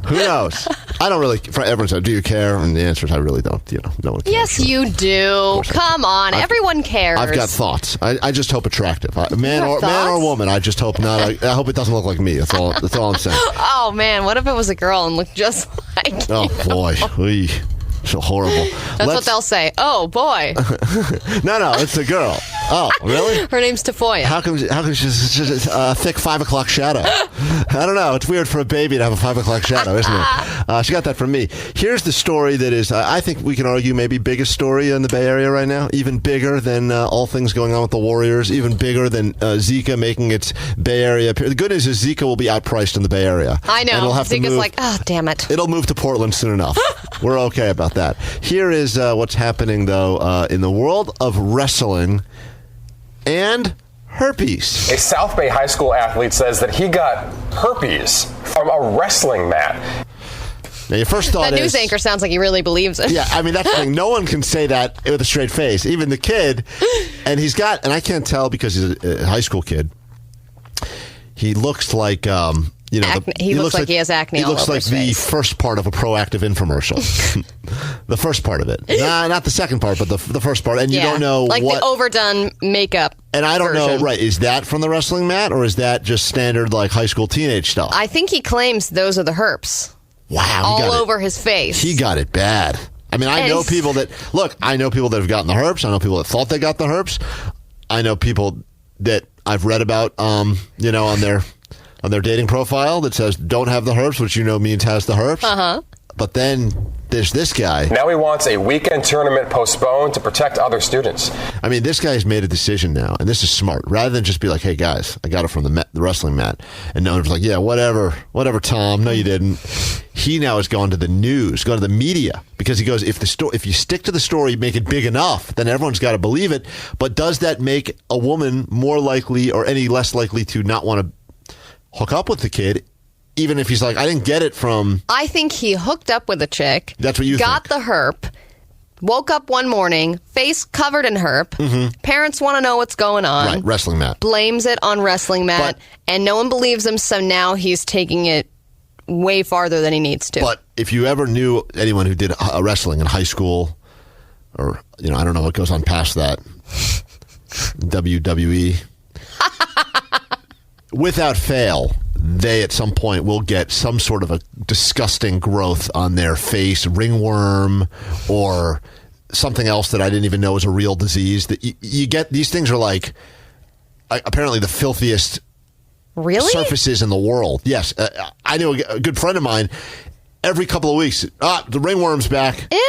Who knows? I don't really. Everyone said, "Do you care?" And the answer is, I really don't. No one cares.
Yes, you do. Come on, everyone cares.
I've got thoughts. I just hope attractive. Man or woman. I just hope not. I hope it doesn't look like me. That's all I'm saying.
Oh man, what if it was a girl and looked just like you?
Oh boy. Oy. So horrible.
That's what they'll say. Oh boy.
No, it's a girl. Oh, really?
Her name's Tafoya.
How come she's just a thick 5 o'clock shadow? I don't know. It's weird for a baby to have a 5 o'clock shadow, isn't it? She got that from me. Here's the story that is, I think we can argue, maybe biggest story in the Bay Area right now. Even bigger than all things going on with the Warriors. Even bigger than Zika making its Bay Area. The good news is Zika will be outpriced in the Bay Area.
I know.
And it'll have to
Zika's
move.
like, oh, damn it.
It'll move to Portland soon enough. We're okay about that. Here is what's happening, though, in the world of wrestling and herpes.
A South Bay high school athlete says that he got herpes from a wrestling mat.
Now, your first thought
That news anchor sounds like he really believes it.
Yeah, I mean, that's the thing. No one can say that with a straight face. Even the kid. And I can't tell because he's a high school kid. He looks like,
he looks like he has acne
He
all
looks
over
like
his
the
face.
first part of a Proactive infomercial. The first part of it. Nah, not the second part, but the first part. And you don't know
like
what.
the overdone makeup.
And I don't know,
version.
right, is that from the wrestling mat or is that just standard like high school teenage stuff?
I think he claims those are the herpes.
Wow.
All over his face.
He got it bad. I mean, I know people that have gotten the herpes. I know people that thought they got the herpes. I know people that I've read about, on their dating profile that says don't have the herpes, which means has the herpes.
Uh-huh.
But then there's this guy.
Now he wants a weekend tournament postponed to protect other students.
I mean, this guy's made a decision now, and this is smart. Rather than just be like, hey, guys, I got it from the wrestling mat. And no one's like, yeah, whatever, Tom. No, you didn't. He now has gone to the news, gone to the media, because he goes, if you stick to the story, make it big enough, then everyone's got to believe it. But does that make a woman more likely or any less likely to not want to hook up with the kid? Even if he's like, I didn't get it from...
I think he hooked up with a chick.
That's what you
got
think.
the herp, woke up one morning, face covered in herp. Mm-hmm. Parents want to know what's going on.
Right, wrestling mat.
Blames it on wrestling mat, and no one believes him, so now he's taking it way farther than he needs to.
But if you ever knew anyone who did wrestling in high school, or, I don't know what goes on past that, WWE, without fail... they at some point will get some sort of a disgusting growth on their face, ringworm, or something else that I didn't even know was a real disease. That you get, these things are like apparently the filthiest surfaces in the world. Yes, I knew a good friend of mine. Every couple of weeks, the ringworm's back.
Ew.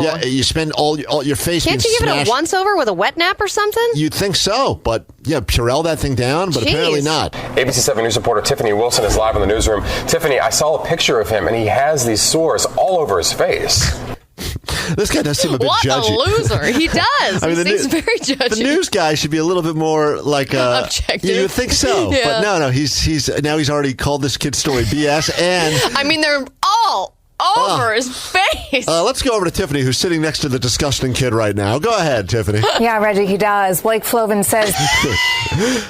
Yeah, you spend all your face.
Can't you give it a once over with a wet nap or something?
You'd think so, but Purell that thing down, but apparently not.
ABC 7 News reporter Tiffany Wilson is live in the newsroom. Tiffany, I saw a picture of him, and he has these sores all over his face.
This guy does seem a bit judgy.
What a loser. He does.
I mean,
he seems very judgy.
The news guy should be a little bit more like
objective.
You would think so.
Yeah.
But no, he's already called this kid's story BS, and
I mean, they're all over his face.
Let's go over to Tiffany, who's sitting next to the disgusting kid right now. Go ahead, Tiffany.
Yeah, Reggie, he does. Blake Flovin says...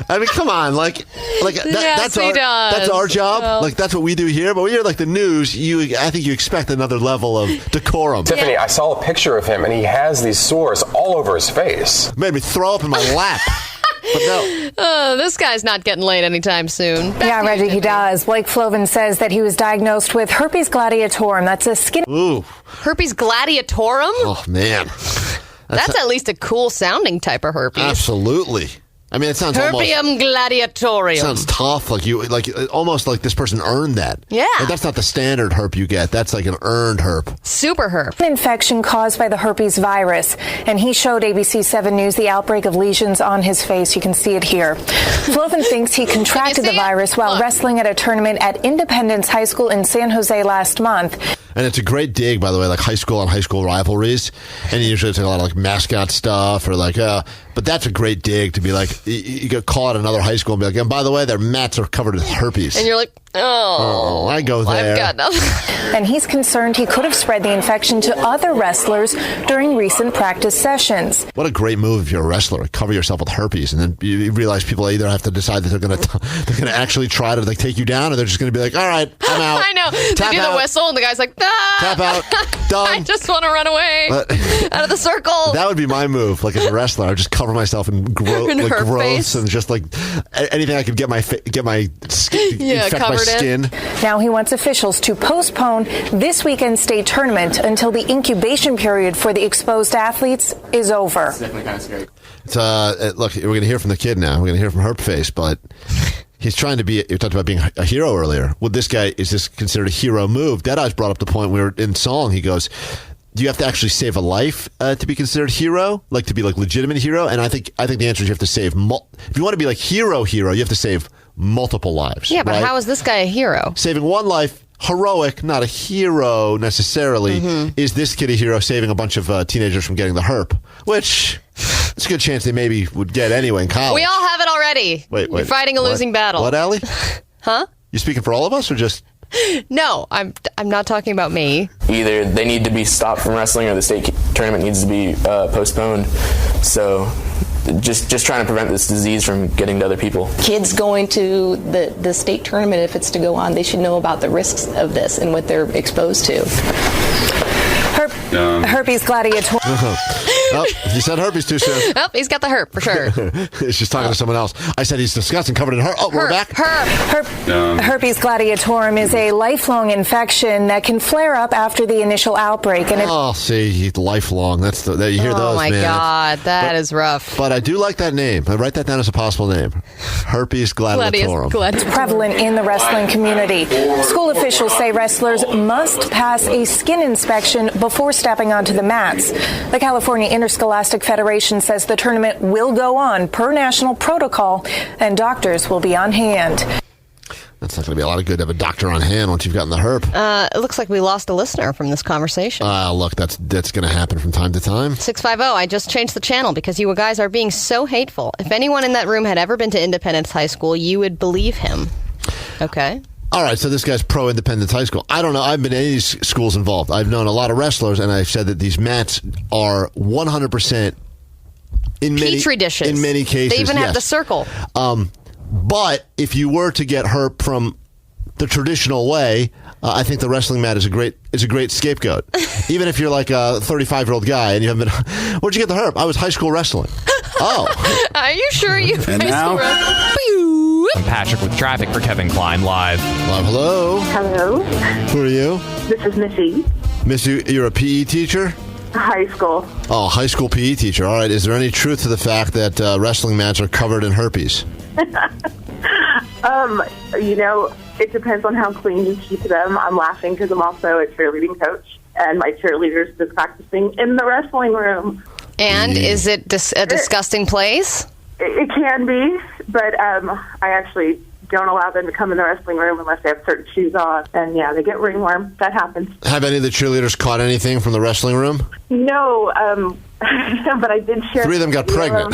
I mean, come on.
Yes,
that's our job.
Well.
That's what we do here. But when you're like the news, I think you expect another level of decorum.
Tiffany, I saw a picture of him, and he has these sores all over his face.
Made me throw up in my lap. But no.
This guy's not getting laid anytime soon.
Yeah, Reggie, he does. Blake Flovin says that he was diagnosed with herpes gladiatorum. That's a skin...
Ooh.
Herpes gladiatorum?
Oh, man.
That's at least a cool sounding type of herpes.
Absolutely. I mean, it sounds
Herpium gladiatorium.
Sounds tough, almost like this person earned that.
Yeah.
But that's not the standard herp you get. That's like an earned herp.
Super herp.
Infection caused by the herpes virus. And he showed ABC 7 News the outbreak of lesions on his face. You can see it here. Flovin thinks he contracted the virus while wrestling at a tournament at Independence High School in San Jose last month.
And it's a great dig, by the way, like high school and high school rivalries. And usually it's like a lot of like mascot stuff or like, But that's a great dig to be like, you could call it another high school and be like, and by the way, their mats are covered with herpes.
And you're like, oh,
I go there.
I've got nothing.
And he's concerned he could have spread the infection to other wrestlers during recent practice sessions.
What a great move if you're a wrestler. Cover yourself with herpes, and then you realize people either have to decide that they're going to actually try to like take you down, or they're just going to be like, all right, I'm out.
I know. They do the whistle, and the guy's like,
tap out, done.
I just want to run away out of the circle.
That would be my move. Like as a wrestler, I'd just cover myself in gross and just like anything I could get my skin, infect my skin.
Now he wants officials to postpone this weekend's state tournament until the incubation period for the exposed athletes is over.
It's definitely kind of scary.
Look, we're going to hear from the kid now. We're going to hear from Herpface, but he's trying to be. You talked about being a hero earlier. With this guy, is this considered a hero move? Deadeye's brought up the point where in song he goes, do you have to actually save a life to be considered hero? Like to be like legitimate hero? And I think the answer is you have to save. If you want to be like hero, you have to save multiple lives.
Yeah, but
right?
how is this guy a hero?
Saving one life, heroic, not a hero necessarily. Is this kid a hero saving a bunch of teenagers from getting the herp? Which it's a good chance they maybe would get anyway in college.
We all have it already.
Wait.
You're fighting a losing battle.
What, Allie?
Huh?
You speaking for all of us or just...
No, I'm not talking about me.
Either they need to be stopped from wrestling or the state tournament needs to be postponed. So just trying to prevent this disease from getting to other people.
Kids going to the state tournament, if it's to go on, they should know about the risks of this and what they're exposed to.
Herpes gladiator.
Oh, he said herpes too soon.
Oh, he's got the herp for sure.
He's just talking to someone else. I said he's disgusting, covered in herp. Oh, we're back.
Herpes gladiatorum is a lifelong infection that can flare up after the initial outbreak. And
see, lifelong. That's you hear those, man.
Oh my God, that is rough.
But I do like that name. I write that down as a possible name. Herpes gladiatorum.
It's prevalent in the wrestling community. School officials say wrestlers must pass a skin inspection before stepping onto the mats. The California Interscholastic Federation says the tournament will go on per national protocol, and doctors will be on hand.
That's not going to be a lot of good to have a doctor on hand once you've gotten the herp.
It looks like we lost a listener from this conversation.
Look, that's going to happen from time to time.
650, I just changed the channel because you guys are being so hateful. If anyone in that room had ever been to Independence High School, you would believe him. Okay.
All right, so this guy's pro-Independence High School. I don't know. I've been in any schools involved. I've known a lot of wrestlers, and I've said that these mats are 100% in
Petri dishes.
In many cases,
they even have the circle.
But if you were to get herp from the traditional way, I think the wrestling mat is a great scapegoat. Even if you're like a 35-year-old guy and you haven't been, where'd you get the herp? I was high school wrestling. Oh,
are you sure you?
And now.
I'm Patrick with traffic for Kevin Klein Live.
Hello.
Hello.
Who are you?
This is Missy.
Missy, you're a PE teacher?
High school.
Oh, high school PE teacher. All right. Is there any truth to the fact that wrestling mats are covered in herpes?
It depends on how clean you keep them. I'm laughing because I'm also a cheerleading coach, and my cheerleaders is practicing in the wrestling room.
And is it a disgusting place?
It can be, but I actually don't allow them to come in the wrestling room unless they have certain shoes on. And yeah, they get ringworm. That happens.
Have any of the cheerleaders caught anything from the wrestling room?
No, but I did share.
3 of them got pregnant.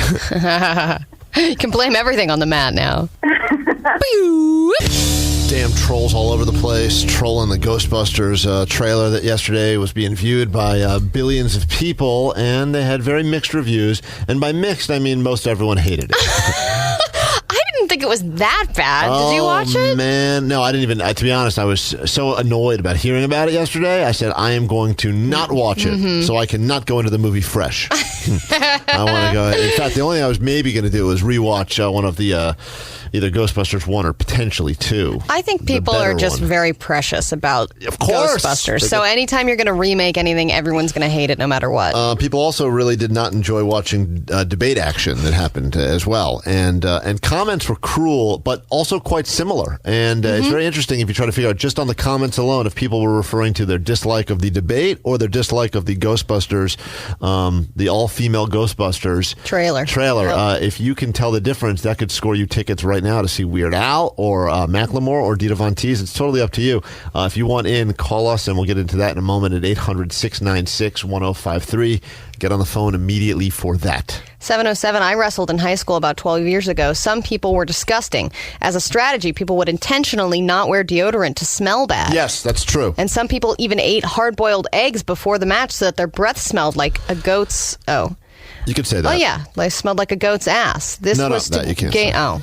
You can blame everything on the mat now.
Damn trolls all over the place, trolling the Ghostbusters trailer that yesterday was being viewed by billions of people, and they had very mixed reviews. And by mixed, I mean most everyone hated it.
I didn't think it was that bad. Did you watch it?
Oh, man. No, I didn't even. To be honest, I was so annoyed about hearing about it yesterday. I said, I am going to not watch it, so I cannot go into the movie fresh. I want to go. In fact, the only thing I was maybe going to do was rewatch one of the either Ghostbusters 1 or potentially 2.
I think people are just very precious about Ghostbusters. So anytime you're going to remake anything, everyone's going to hate it no matter what.
People also really did not enjoy watching debate action that happened as well. And comments were cruel, but also quite similar. And it's very interesting if you try to figure out just on the comments alone if people were referring to their dislike of the debate or their dislike of the Ghostbusters, the all-female Ghostbusters
trailer.
If you can tell the difference, that could score you tickets right right now to see Weird Al or Macklemore or Dita Von Teese. It's totally up to you. If you want in, call us, and we'll get into that in a moment at 800-696-1053. Get on the phone immediately for that.
707, I wrestled in high school about 12 years ago. Some people were disgusting. As a strategy, people would intentionally not wear deodorant to smell bad.
Yes, that's true.
And some people even ate hard-boiled eggs before the match so that their breath smelled like a goat's... Oh.
You could say that.
Oh, yeah. They smelled like a goat's ass. This was to
you can't
gain...
say.
Oh.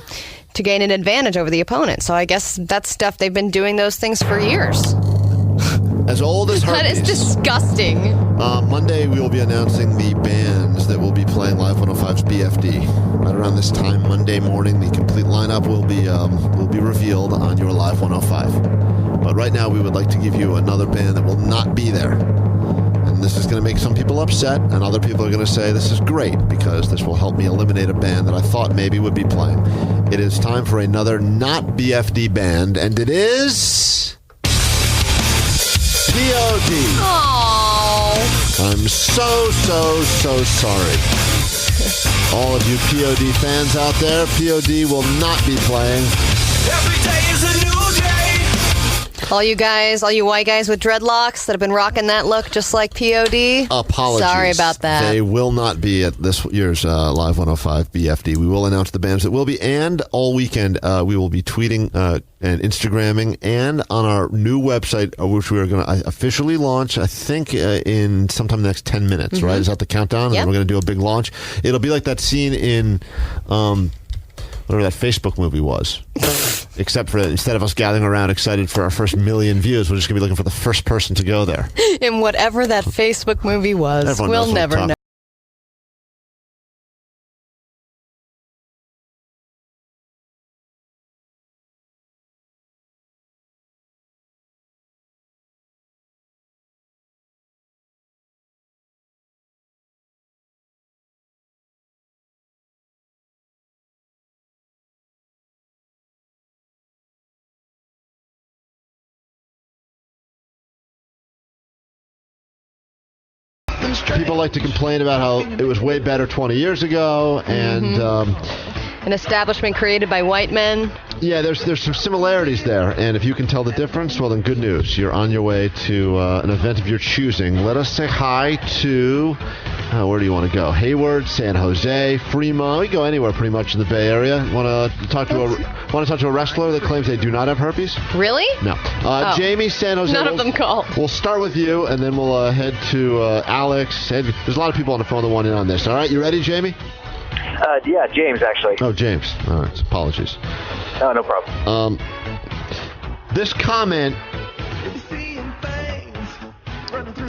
To gain an advantage over the opponent. So I guess that's stuff they've been doing those things for years.
As old as herpes.
That is disgusting.
Monday, we will be announcing the bands that will be playing Live 105's BFD. Right around this time, Monday morning, the complete lineup will be revealed on your Live 105. But right now, we would like to give you another band that will not be there. And this is going to make some people upset, and other people are going to say this is great because this will help me eliminate a band that I thought maybe would be playing. It is time for another not BFD band, and it is... POD.
Aww.
I'm so sorry. All of you POD fans out there, POD will not be playing.
Every day is a new day.
All you white guys with dreadlocks that have been rocking that look just like POD.
Apologies.
Sorry about that.
They will not be at this year's Live 105 BFD. We will announce the bands that will be, and all weekend we will be tweeting and Instagramming, and on our new website, which we are going to officially launch, I think, in sometime the next 10 minutes, right? Is that the countdown?
Yep.
And we're going to do a big launch. It'll be like that scene in... whatever that Facebook movie was. Except for instead of us gathering around excited for our first million views, we're just going to be looking for the first person to go there.
In whatever that Facebook movie was.
Everyone
We'll
knows what I'm
never
talking
know.
People like to complain about how it was way better 20 years ago, and
an establishment created by white men.
Yeah, there's some similarities there, and if you can tell the difference, well then good news. You're on your way to an event of your choosing. Let us say hi to, where do you want to go? Hayward, San Jose, Fremont. We go anywhere pretty much in the Bay Area. Want to talk to a wrestler that claims they do not have herpes?
Really?
No. Jamie, San Jose.
None of them called.
We'll start with you, and then we'll head to Alex. There's a lot of people on the phone that want in on this. All right, you ready, Jamie?
Yeah, James, actually.
Oh, James. All right, apologies.
Oh, no problem.
This comment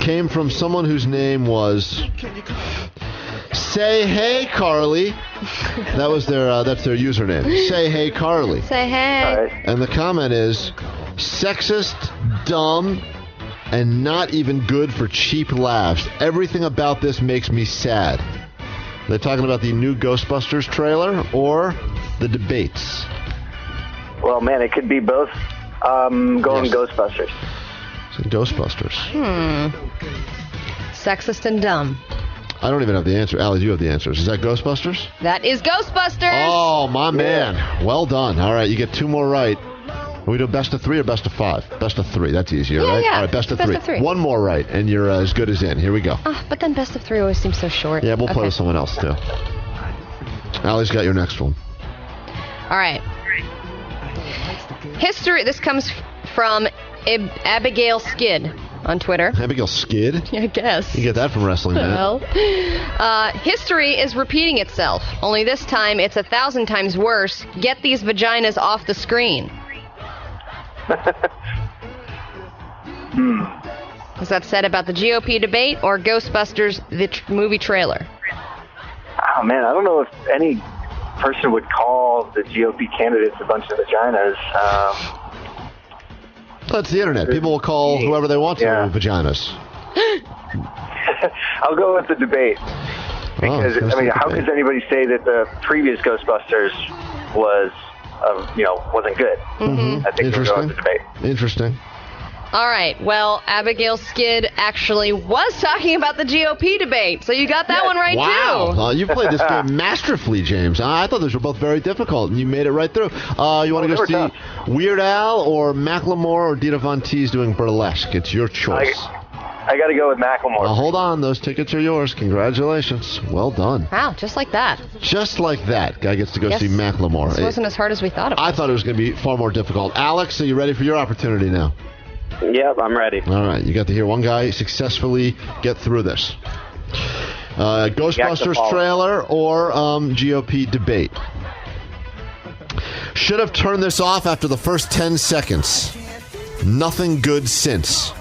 came from someone whose name was Say Hey Carly. That's their username. Say Hey Carly.
Say hey.
Right.
And the comment is sexist, dumb, and not even good for cheap laughs. Everything about this makes me sad. They're talking about the new Ghostbusters trailer or the debates.
Well, man, it could be both. Going Ghostbusters.
So Ghostbusters.
Sexist and dumb.
I don't even have the answer. Allie, you have the answers. Is that Ghostbusters?
That is Ghostbusters.
Oh, my man. Well done. All right, you get two more right. Are we do best of three or best of five? Best of three. That's easier, right?
Yeah.
All right, best of three. One more right, and you're as good as in. Here we go.
But then best of three always seems so short.
Yeah, we'll play with someone else, too. Allie's got your next one.
All right. History. This comes from Abigail Skid on Twitter.
Abigail Skid?
I guess.
You get that from Wrestling Man.
History is repeating itself. Only this time it's 1,000 times worse. Get these vaginas off the screen. Was that said about the GOP debate or Ghostbusters, the movie trailer?
Oh, man, I don't know if any person would call the GOP candidates a bunch of vaginas.
That's the internet. People will call whoever they want to vaginas.
I'll go with the debate. Because, how could anybody say that the previous Ghostbusters was, wasn't good?
Mm-hmm.
I think we'll go with the debate.
Interesting.
All right. Well, Abigail Skid actually was talking about the GOP debate, so you got that one right,
Wow.
too.
You played this game masterfully, James. I thought those were both very difficult, and you made it right through. You want to go see Weird Al or Macklemore or Dita Von Teese doing burlesque? It's your choice.
I got to go with Macklemore.
Hold on. Those tickets are yours. Congratulations. Well done.
Wow, just like that.
Just like that. Guy gets to go see Macklemore.
This wasn't as hard as we thought it was.
I thought it was going to be far more difficult. Alex, are you ready for your opportunity now?
Yep, I'm ready.
All right. You got to hear one guy successfully get through this. Ghostbusters trailer or GOP debate? Should have turned this off after the first 10 seconds. Nothing good since.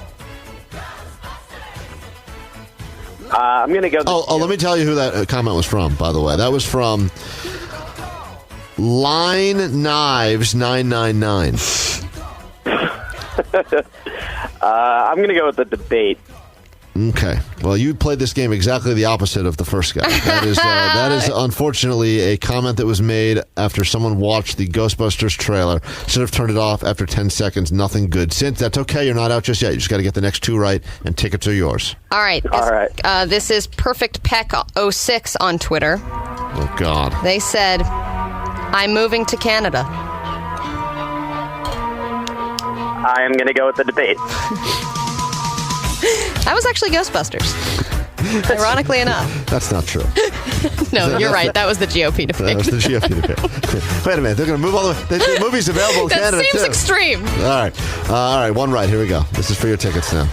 I'm going to go...
let me tell you who that comment was from, by the way. That was from Line Knives 999.
I'm going to go with the debate.
Okay. Well, you played this game exactly the opposite of the first guy. That is unfortunately a comment that was made after someone watched the Ghostbusters trailer. Should have turned it off after 10 seconds. Nothing good since. That's okay. You're not out just yet. You just got to get the next two right, and tickets are yours.
All right. This is Perfect Peck 06 on Twitter.
Oh, God.
They said, I'm moving to Canada.
I am going to go with the debate.
That was actually Ghostbusters. Ironically enough.
That's not true.
No, you're right. That was the GOP debate.
That was the GOP debate. Wait a minute. They're going to move all the way. The movie's available in Canada,
That seems
too.
extreme.
All right, one right. Here we go. This is for your tickets now.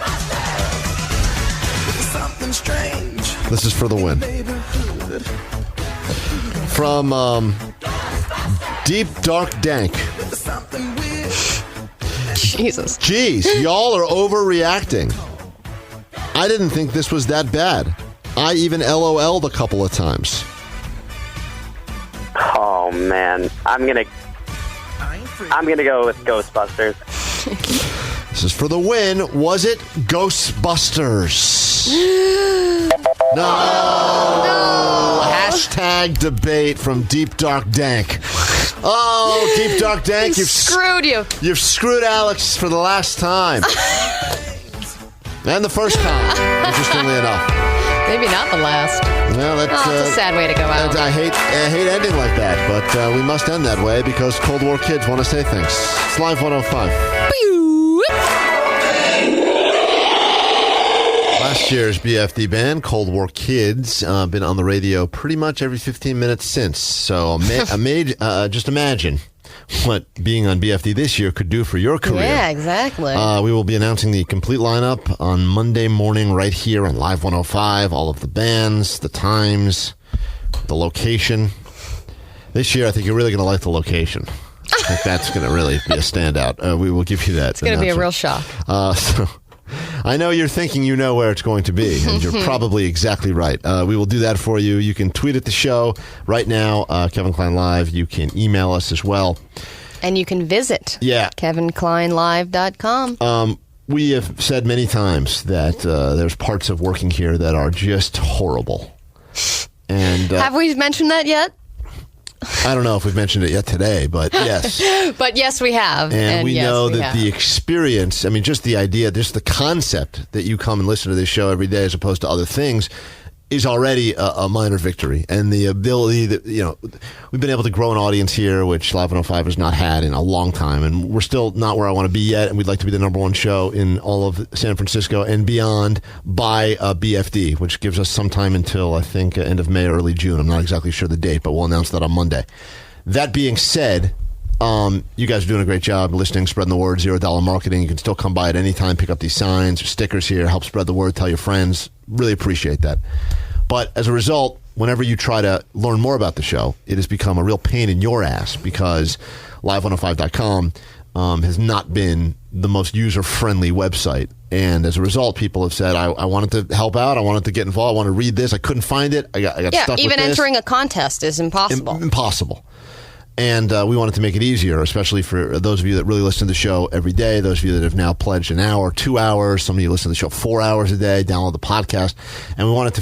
This is for the win. From Deep Dark Dank.
Jesus.
Jeez, y'all are overreacting. I didn't think this was that bad. I even LOL'd a couple of times.
Oh, man. I'm gonna go with Ghostbusters.
This is for the win. Was it Ghostbusters? No. Hashtag debate from Deep Dark Dank. Oh, Deep Dark Dank, you've
screwed you.
You've screwed Alex for the last time. And the first time, interestingly enough.
Maybe not the last.
Well, that's
a sad way to go out.
I hate ending like that, but we must end that way because Cold War kids want to say things. It's Live 105. Last year's BFD band, Cold War Kids, been on the radio pretty much every 15 minutes since. So just imagine what being on BFD this year could do for your career.
Yeah, exactly.
We will be announcing the complete lineup on Monday morning right here on Live 105. All of the bands, the times, the location. This year, I think you're really going to like the location. I think that's going to really be a standout. We will give you that.
It's going to be a real shock.
So I know you're thinking you know where it's going to be, and you're probably exactly right. We will do that for you. You can tweet at the show right now, Kevin Klein Live. You can email us as well.
And you can visit kevinkleinlive.com.
We have said many times that there's parts of working here that are just horrible. And
have we mentioned that yet?
I don't know if we've mentioned it yet today, but yes.
But yes, we have.
And we know that the experience, I mean, just the idea, just the concept that you come and listen to this show every day as opposed to other things is already a minor victory. And the ability that, we've been able to grow an audience here, which Live 105 has not had in a long time. And we're still not where I want to be yet. And we'd like to be the number one show in all of San Francisco and beyond by BFD, which gives us some time until, I think, end of May or early June. I'm not exactly sure the date, but we'll announce that on Monday. That being said, you guys are doing a great job listening, spreading the word, $0 marketing. You can still come by at any time, pick up these signs or stickers here, help spread the word, tell your friends. Really appreciate that. But as a result, whenever you try to learn more about the show, it has become a real pain in your ass because Live105.com has not been the most user-friendly website. And as a result, people have said, I wanted to help out. I wanted to get involved. I want to read this. I couldn't find it. I got stuck with this.
Yeah, even entering a contest is impossible.
Impossible. And we wanted to make it easier, especially for those of you that really listen to the show every day, those of you that have now pledged an hour, 2 hours. Some of you listen to the show 4 hours a day, download the podcast. And we wanted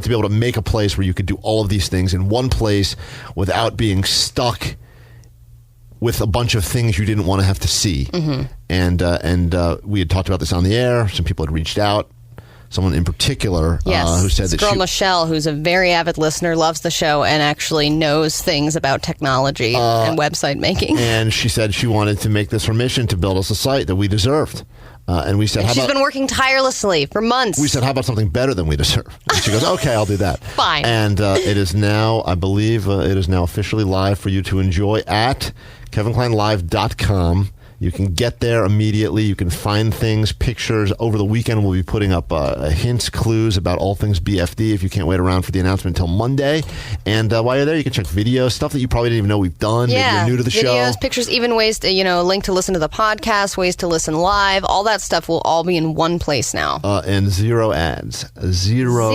to be able to make a place where you could do all of these things in one place without being stuck with a bunch of things you didn't want to have to see. And we had talked about this on the air. Some people had reached out. Someone in particular who said that
girl Michelle, who's a very avid listener, loves the show and actually knows things about technology and website making.
And she said she wanted to make this her mission to build us a site that we deserved. And we said,
she's been working tirelessly for months.
We said, how about something better than we deserve? And she goes, okay, I'll do that.
Fine.
And it is now, I believe, it is now officially live for you to enjoy at KevinKleinLive.com. You can get there immediately. You can find things, pictures. Over the weekend, we'll be putting up hints, clues about all things BFD if you can't wait around for the announcement until Monday. And while you're there, you can check videos, stuff that you probably didn't even know we've done.
Yeah,
maybe you're new to the show.
Videos, pictures, even ways to, link to listen to the podcast, ways to listen live. All that stuff will all be in one place now.
And zero ads. Zero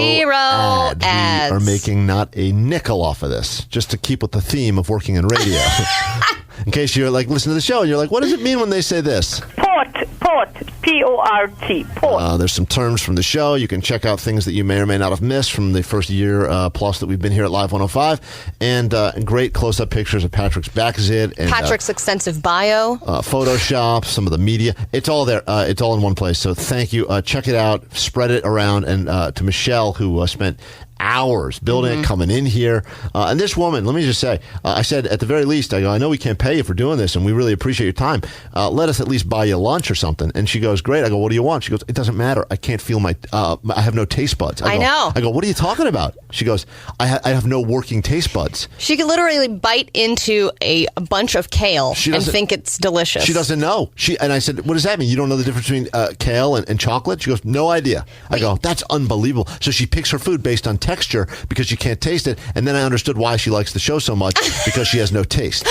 ads. We are making not a nickel off of this, just to keep with the theme of working in radio. In case you're listening to the show and you're like, what does it mean when they say this?
Port, P-O-R-T, port.
There's some terms from the show. You can check out things that you may or may not have missed from the first year plus that we've been here at Live 105. And great close-up pictures of Patrick's back zit. And,
Patrick's extensive bio.
Photoshop, some of the media. It's all there. It's all in one place. So thank you. Check it out. Spread it around. And to Michelle, who spent hours building it, coming in here. And this woman, let me just say, I said at the very least, I go, I know we can't pay you for doing this, and we really appreciate your time. Let us at least buy you lunch or something. And she goes, great. I go, what do you want? She goes, it doesn't matter. I can't feel I have no taste buds. I know. I go, what are you talking about? She goes, I have no working taste buds.
She could literally bite into a bunch of kale and think it's delicious.
She doesn't know. And I said, what does that mean? You don't know the difference between kale and chocolate? She goes, no idea. I go, that's unbelievable. So she picks her food based on texture because she can't taste it. And then I understood why she likes the show so much, because she has no taste.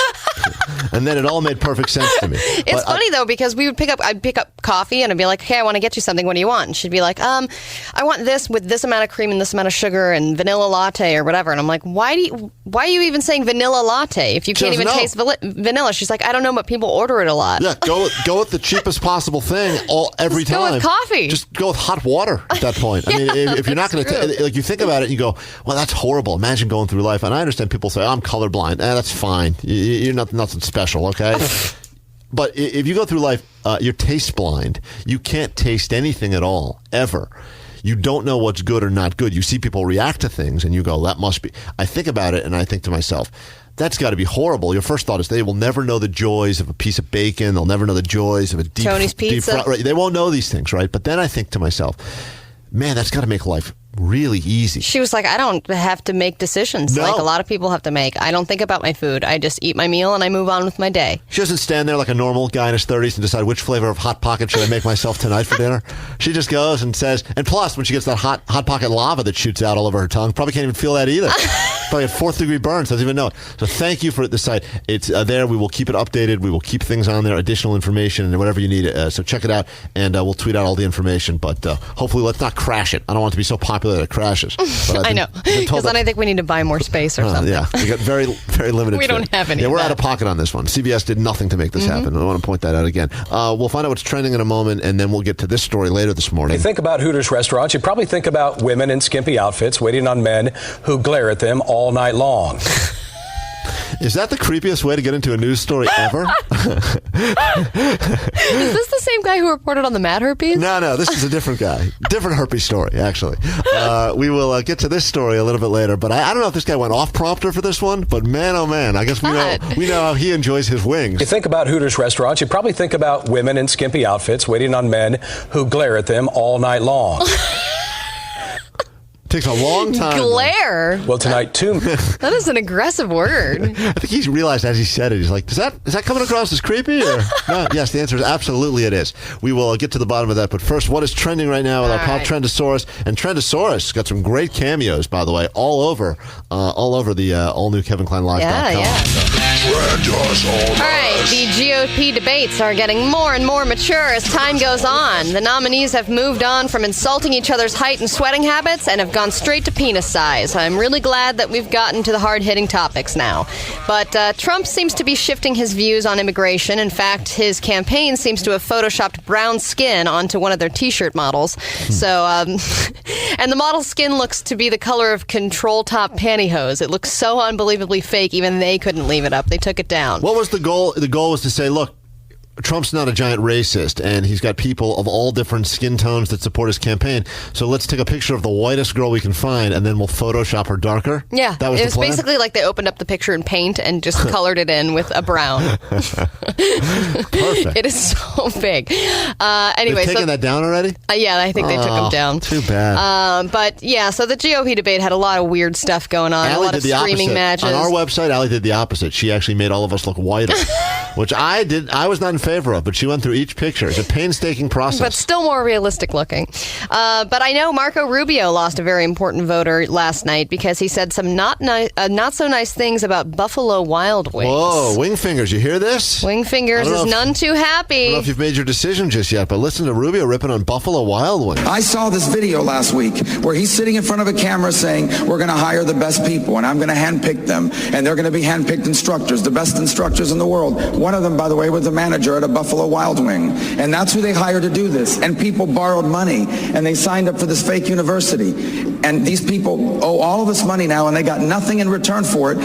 And then it all made perfect sense to me.
It's funny though, because I'd pick up coffee and I'd be like, okay, I want to get you something. What do you want? And she'd be like, I want this with this amount of cream and this amount of sugar and vanilla latte or whatever. And I'm like, why are you even saying vanilla latte if you can't even taste vanilla? She's like, I don't know, but people order it a lot.
Yeah, go with the cheapest possible thing every time.
Go with coffee.
Just go with hot water at that point. I mean, if you're not going to, you think about it and you go, well, that's horrible. Imagine going through life. And I understand people say, I'm colorblind. That's fine. You're nothing special, okay? But if you go through life, you're taste blind. You can't taste anything at all, ever. You don't know what's good or not good. You see people react to things and you go, that must be. I think about it and I think to myself, that's got to be horrible. Your first thought is they will never know the joys of a piece of bacon. They'll never know the joys of a
Tony's pizza.
Right? They won't know these things, right? But then I think to myself, man, that's got to make life really easy.
She was like, I don't have to make decisions like a lot of people have to make. I don't think about my food. I just eat my meal and I move on with my day.
She doesn't stand there like a normal guy in his 30s and decide which flavor of Hot Pocket should I make myself tonight for dinner. She just goes and says, and plus when she gets that Hot Pocket lava that shoots out all over her tongue, probably can't even feel that either. Probably a 4th degree burns, doesn't even know it. So thank you for the site. It's there. We will keep it updated. We will keep things on there, additional information and whatever you need. So check it out and we'll tweet out all the information. But hopefully let's not crash it. I don't want it to be so popular that it crashes.
I know, because then I think we need to buy more space or something.
Yeah, we got very, very limited.
We don't have any.
Yeah, we're out of pocket on this one. CBS did nothing to make this happen. I want to point that out again. We'll find out what's trending in a moment, and then we'll get to this story later this morning.
You think about Hooters restaurants, you probably think about women in skimpy outfits waiting on men who glare at them all night long.
Is that the creepiest way to get into a news story ever?
Is this the same guy who reported on the mad herpes?
No, this is a different guy. Different herpes story, actually. We will get to this story a little bit later, but I don't know if this guy went off prompter for this one, but man, oh man, I guess we know how he enjoys his wings.
You think about Hooters restaurants, you probably think about women in skimpy outfits waiting on men who glare at them all night long.
Takes a long time.
Glare?
Well, tonight, too.
That is an aggressive word.
I think he's realized as he said it, he's like, is that coming across as creepy? Or? No, yes, the answer is absolutely it is. We will get to the bottom of that. But first, what is trending right now with our Pop Trendosaurus? And Trendosaurus got some great cameos, by the way, all over the all-new KevinKleinLive.com.
Yeah. All right, the GOP debates are getting more and more mature as time goes on. The nominees have moved on from insulting each other's height and sweating habits and have gone straight to penis size. I'm really glad that we've gotten to the hard-hitting topics now. But Trump seems to be shifting his views on immigration. In fact, his campaign seems to have photoshopped brown skin onto one of their T-shirt models. So, and the model's skin looks to be the color of control top pantyhose. It looks so unbelievably fake, even they couldn't leave it up. They took took it down.
What was the goal? The goal was to say, look, Trump's not a giant racist, and he's got people of all different skin tones that support his campaign. So let's take a picture of the whitest girl we can find, and then we'll Photoshop her darker.
Yeah,
that was
it
the
was
plan?
basically like they opened up the picture in paint and just colored it in with a brown.
Perfect.
It is so big. Anyway,
They've taken that down already?
Yeah, I think they took them down.
Too bad.
But yeah, so the GOP debate had a lot of weird stuff going on.
Allie
a lot of
did the
screaming
opposite.
matches.
On our website, Allie did the opposite. She actually made all of us look whiter, which I was not in favor of, but she went through each picture. It's a painstaking process.
But still more realistic looking. But I know Marco Rubio lost a very important voter last night because he said some not so nice things about Buffalo Wild Wings.
Whoa, wing fingers, you hear this?
Wing fingers is none too happy.
I don't know if you've made your decision just yet, but listen to Rubio ripping on Buffalo Wild Wings.
I saw this video last week where he's sitting in front of a camera saying, we're going to hire the best people and I'm going to handpick them. And they're going to be handpicked instructors, the best instructors in the world. One of them, by the way, was the manager at a Buffalo Wild Wing. And that's who they hired to do this. And people borrowed money and they signed up for this fake university. And these people owe all of this money now and they got nothing in return for it.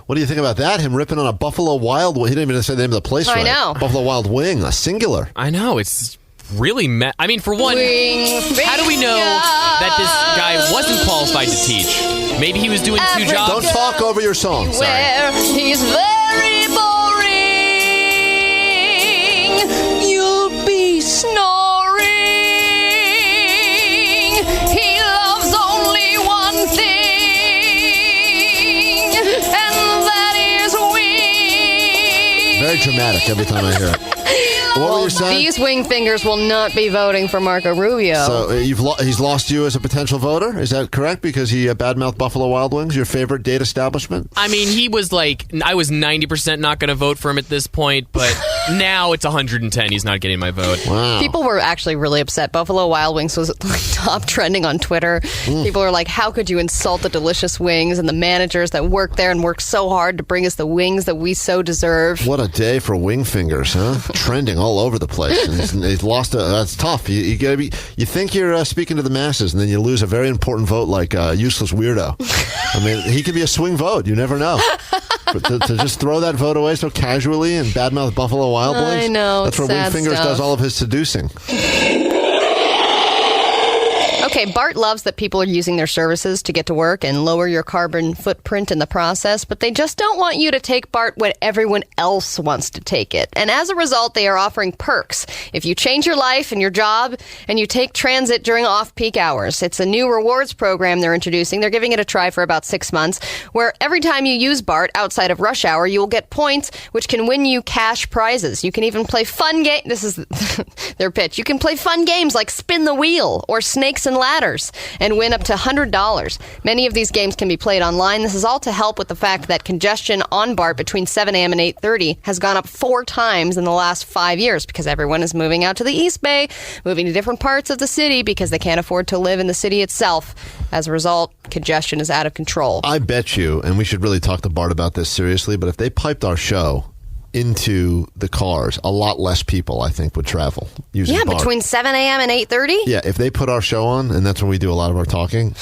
What do you think about that? Him ripping on a Buffalo Wild Wing. He didn't even say the name of the place right.
I know.
Buffalo Wild Wing, a singular.
I know. It's really I mean, for one, how do we know that this guy wasn't qualified to teach? Maybe he was doing two jobs.
Don't talk over your song.
Sorry. He's very boring. You'll be snoring. He loves only one thing, and that is wings.
Very dramatic every time I hear it. What were you saying?
These wing fingers will not be voting for Marco Rubio.
So he's lost you as a potential voter? Is that correct? Because he badmouthed Buffalo Wild Wings, your favorite date establishment?
I mean, he was like, I was 90% not going to vote for him at this point, but now it's 110. He's not getting my vote.
Wow.
People were actually really upset. Buffalo Wild Wings was like top trending on Twitter. People were like, how could you insult the delicious wings and the managers that work there and work so hard to bring us the wings that we so deserve?
What a day for wing fingers, huh? Trending all over the place. And he's lost that's tough. You gotta be. You think you're speaking to the masses, and then you lose a very important vote like useless weirdo. I mean, he could be a swing vote. You never know. But to just throw that vote away so casually and badmouth Buffalo Wild Wings.
I know.
That's where Wing Fingers does all of his seducing.
Okay, Bart loves that people are using their services to get to work and lower your carbon footprint in the process, but they just don't want you to take Bart when everyone else wants to take it. And as a result, they are offering perks if you change your life and your job and you take transit during off-peak hours. It's a new rewards program they're introducing. They're giving it a try for about 6 months, where every time you use Bart outside of rush hour, you will get points, which can win you cash prizes. You can even play fun games. This is their pitch. You can play fun games like Spin the Wheel or Snakes and Ladders and win up to $100. Many of these games can be played online. This is all to help with the fact that congestion on BART between 7 a.m. and 8:30 has gone up 4 times in the last 5 years because everyone is moving out to the East Bay, moving to different parts of the city because they can't afford to live in the city itself. As a result, congestion is out of control.
I bet you, and we should really talk to Bart about this seriously, but if they piped our show into the cars, a lot less people, I think, would travel using BART.
Between 7 a.m. and 8:30?
Yeah, if they put our show on, and that's when we do a lot of our talking,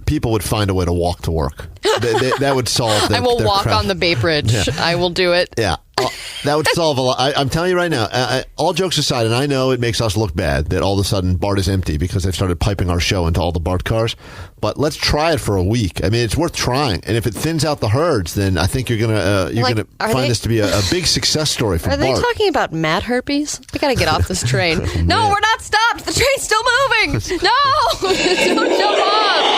people would find a way to walk to work. That would solve
I will walk
crowd.
on the Bay Bridge.
Yeah.
I will do it.
Yeah. That would solve a lot. I'm telling you right now, all jokes aside, and I know it makes us look bad that all of a sudden BART is empty because they've started piping our show into all the BART cars, but let's try it for a week. I mean, it's worth trying, and if it thins out the herds, then I think you're gonna find this to be a big success story for
BART. Are they talking about mad herpes? We gotta get off this train. No, we're not stopped. The train's still moving. No, don't jump off.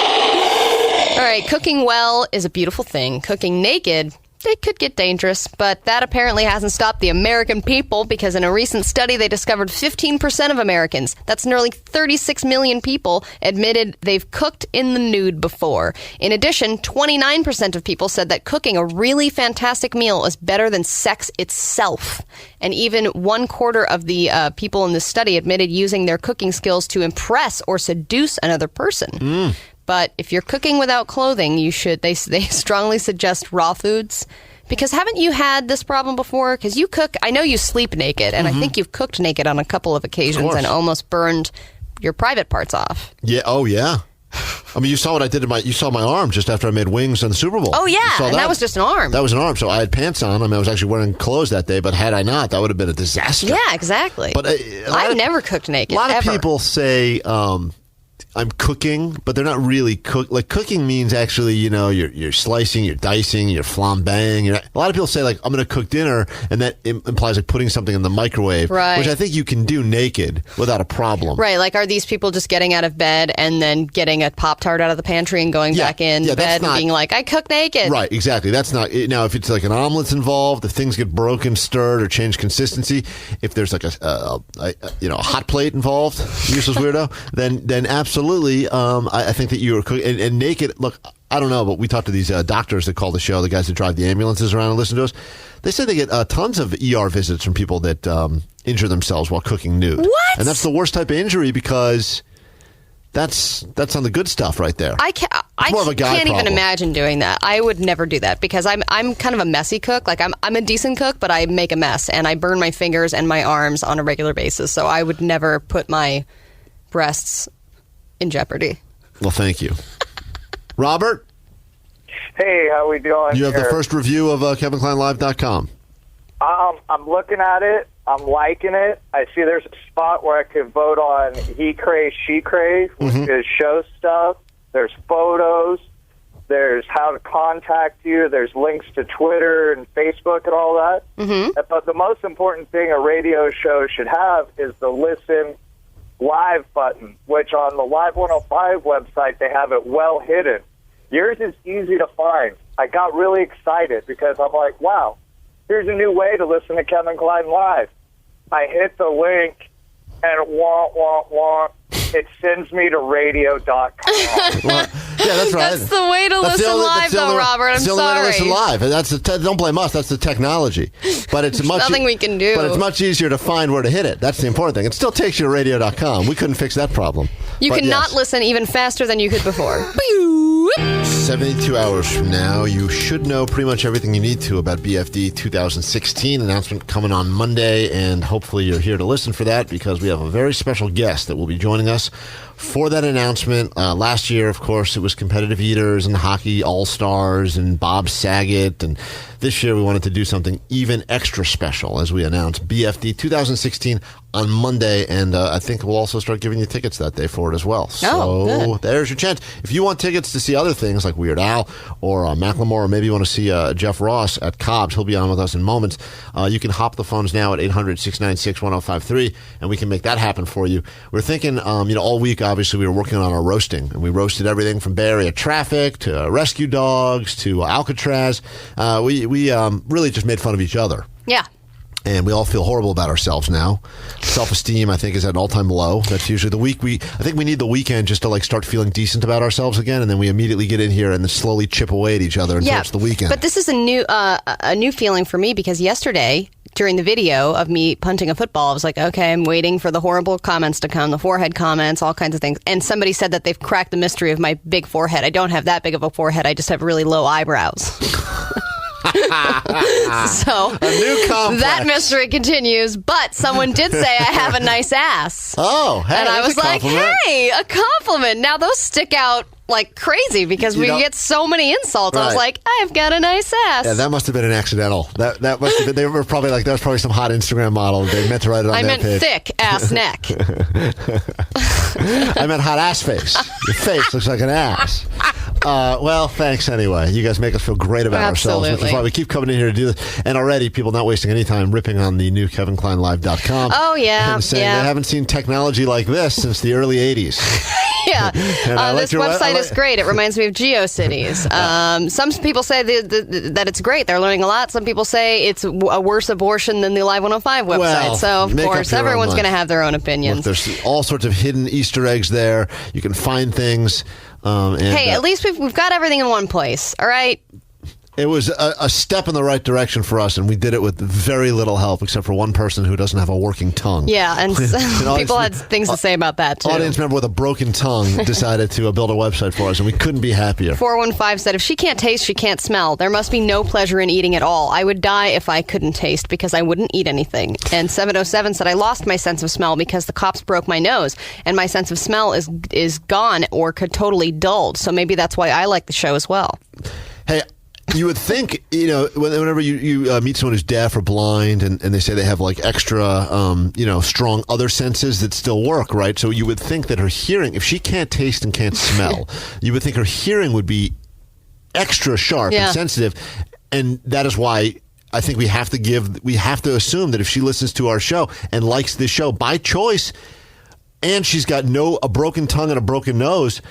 All right, cooking well is a beautiful thing. Cooking naked, it could get dangerous, but that apparently hasn't stopped the American people because in a recent study, they discovered 15% of Americans, that's nearly 36 million people, admitted they've cooked in the nude before. In addition, 29% of people said that cooking a really fantastic meal is better than sex itself. And even 1/4 of the people in this study admitted using their cooking skills to impress or seduce another person. But if you're cooking without clothing, you should. They strongly suggest raw foods. Because haven't you had this problem before? Because you cook. I know you sleep naked, and I think you've cooked naked on a couple of occasions and almost burned your private parts off.
Yeah. Oh, yeah. I mean, you saw what I did you saw my arm just after I made wings on the Super Bowl.
Oh, yeah, and that was just an arm.
That was an arm. So I had pants on. I mean, I was actually wearing clothes that day, but had I not, that would have been a disaster.
Yeah, exactly.
But
I've never cooked naked.
A lot of
ever.
people say I'm cooking, but they're not really Like cooking means actually, you're slicing, you're dicing, you're flambeing. A lot of people say like I'm going to cook dinner, and that implies like putting something in the microwave,
right.
Which I think you can do naked without a problem.
Right? Like, are these people just getting out of bed and then getting a Pop-Tart out of the pantry and going back in bed and being like, I cook naked?
Right? Exactly. That's not now. If it's like an omelet's involved, if things get broken, stirred, or change consistency, if there's like a hot plate involved, useless weirdo, then absolutely. I think that you were cooking and naked. Look, I don't know, but we talked to these doctors that call the show, the guys that drive the ambulances around and listen to us. They say they get tons of ER visits from people that injure themselves while cooking nude.
What?
And that's the worst type of injury because that's on the good stuff right there.
I can't even imagine doing that. I would never do that because I'm kind of a messy cook. Like I'm a decent cook, but I make a mess and I burn my fingers and my arms on a regular basis. So I would never put my breasts in jeopardy.
Well, thank you. Robert?
Hey, how we doing?
You have the first review of KevinKleinLive.com.
I'm looking at it. I'm liking it. I see there's a spot where I could vote on He Crave, She Crave, which is show stuff. There's photos. There's how to contact you. There's links to Twitter and Facebook and all that. Mm-hmm. But the most important thing a radio show should have is the listen live button, which on the Live 105 website, they have it well hidden. Yours is easy to find. I got really excited because I'm like, wow, here's a new way to listen to Kevin Klein Live. I hit the link and it sends me to radio.com.
Well, yeah, that's right.
That's the way to listen live, though, Robert. I'm sorry.
That's the only way to listen live. Don't blame us. That's the technology. But it's
nothing we can do.
But it's much easier to find where to hit it. That's the important thing. It still takes you to radio.com. We couldn't fix that problem.
You cannot listen even faster than you could before.
72 hours from now, you should know pretty much everything you need to about BFD 2016. Announcement coming on Monday, and hopefully you're here to listen for that because we have a very special guest that will be joining us for that announcement. Last year, of course, it was competitive eaters and hockey all-stars and Bob Saget, and this year we wanted to do something even extra special as we announce BFD 2016 on Monday, and I think we'll also start giving you tickets that day for it as well. So there's your chance. If you want tickets to see other things like Weird Al or Macklemore, or maybe you want to see Jeff Ross at Cobb's, he'll be on with us in moments, you can hop the phones now at 800-696-1053, and we can make that happen for you. We're thinking, all week, obviously, we were working on our roasting, and we roasted everything from Bay Area traffic to rescue dogs to Alcatraz. We really just made fun of each other.
Yeah.
And we all feel horrible about ourselves now. Self-esteem, I think, is at an all-time low. That's usually the week. I think we need the weekend just to start feeling decent about ourselves again, and then we immediately get in here and then slowly chip away at each other until it's the weekend.
But this is a new feeling for me because yesterday, during the video of me punting a football, I was like, okay, I'm waiting for the horrible comments to come, the forehead comments, all kinds of things. And somebody said that they've cracked the mystery of my big forehead. I don't have that big of a forehead. I just have really low eyebrows. So
a new complex.
That mystery continues, but someone did say I have a nice ass.
Oh, hey,
and I was like, hey, a compliment. Now those stick out like crazy because we get so many insults. Right. I was like, I've got a nice ass.
Yeah, that must have been an accidental. That must have been. They were probably like, that was probably some hot Instagram model. They meant to write it on their page.
I meant thick ass neck.
I meant hot ass face. Your face looks like an ass. Well, thanks anyway. You guys make us feel great about ourselves, which is why we keep coming in here to do this. And already, people not wasting any time ripping on the new KevinKleinLive.com.
Oh, yeah.
And saying they haven't seen technology like this since the early 80s.
Yeah. This website is great. It reminds me of GeoCities. Some people say that it's great. They're learning a lot. Some people say it's a worse abortion than the Live 105 website.
Well,
so, of course, everyone's going to have their own opinions.
Look, there's all sorts of hidden Easter eggs there. You can find things.
Hey, at least we've got everything in one place, all right?
It was a step in the right direction for us, and we did it with very little help, except for one person who doesn't have a working tongue.
Yeah, and people had things to say about that, too.
Audience member with a broken tongue decided to build a website for us, and we couldn't be happier.
415 said, if she can't taste, she can't smell. There must be no pleasure in eating at all. I would die if I couldn't taste because I wouldn't eat anything. And 707 said, I lost my sense of smell because the cops broke my nose, and my sense of smell is gone or could totally dulled. So maybe that's why I like the show as well.
Hey, you would think, whenever you meet someone who's deaf or blind and they say they have like extra, strong other senses that still work, right? So you would think that her hearing, if she can't taste and can't smell, you would think her hearing would be extra sharp and sensitive. And that is why I think we have to assume that if she listens to our show and likes this show by choice, and she's got a broken tongue and a broken nose,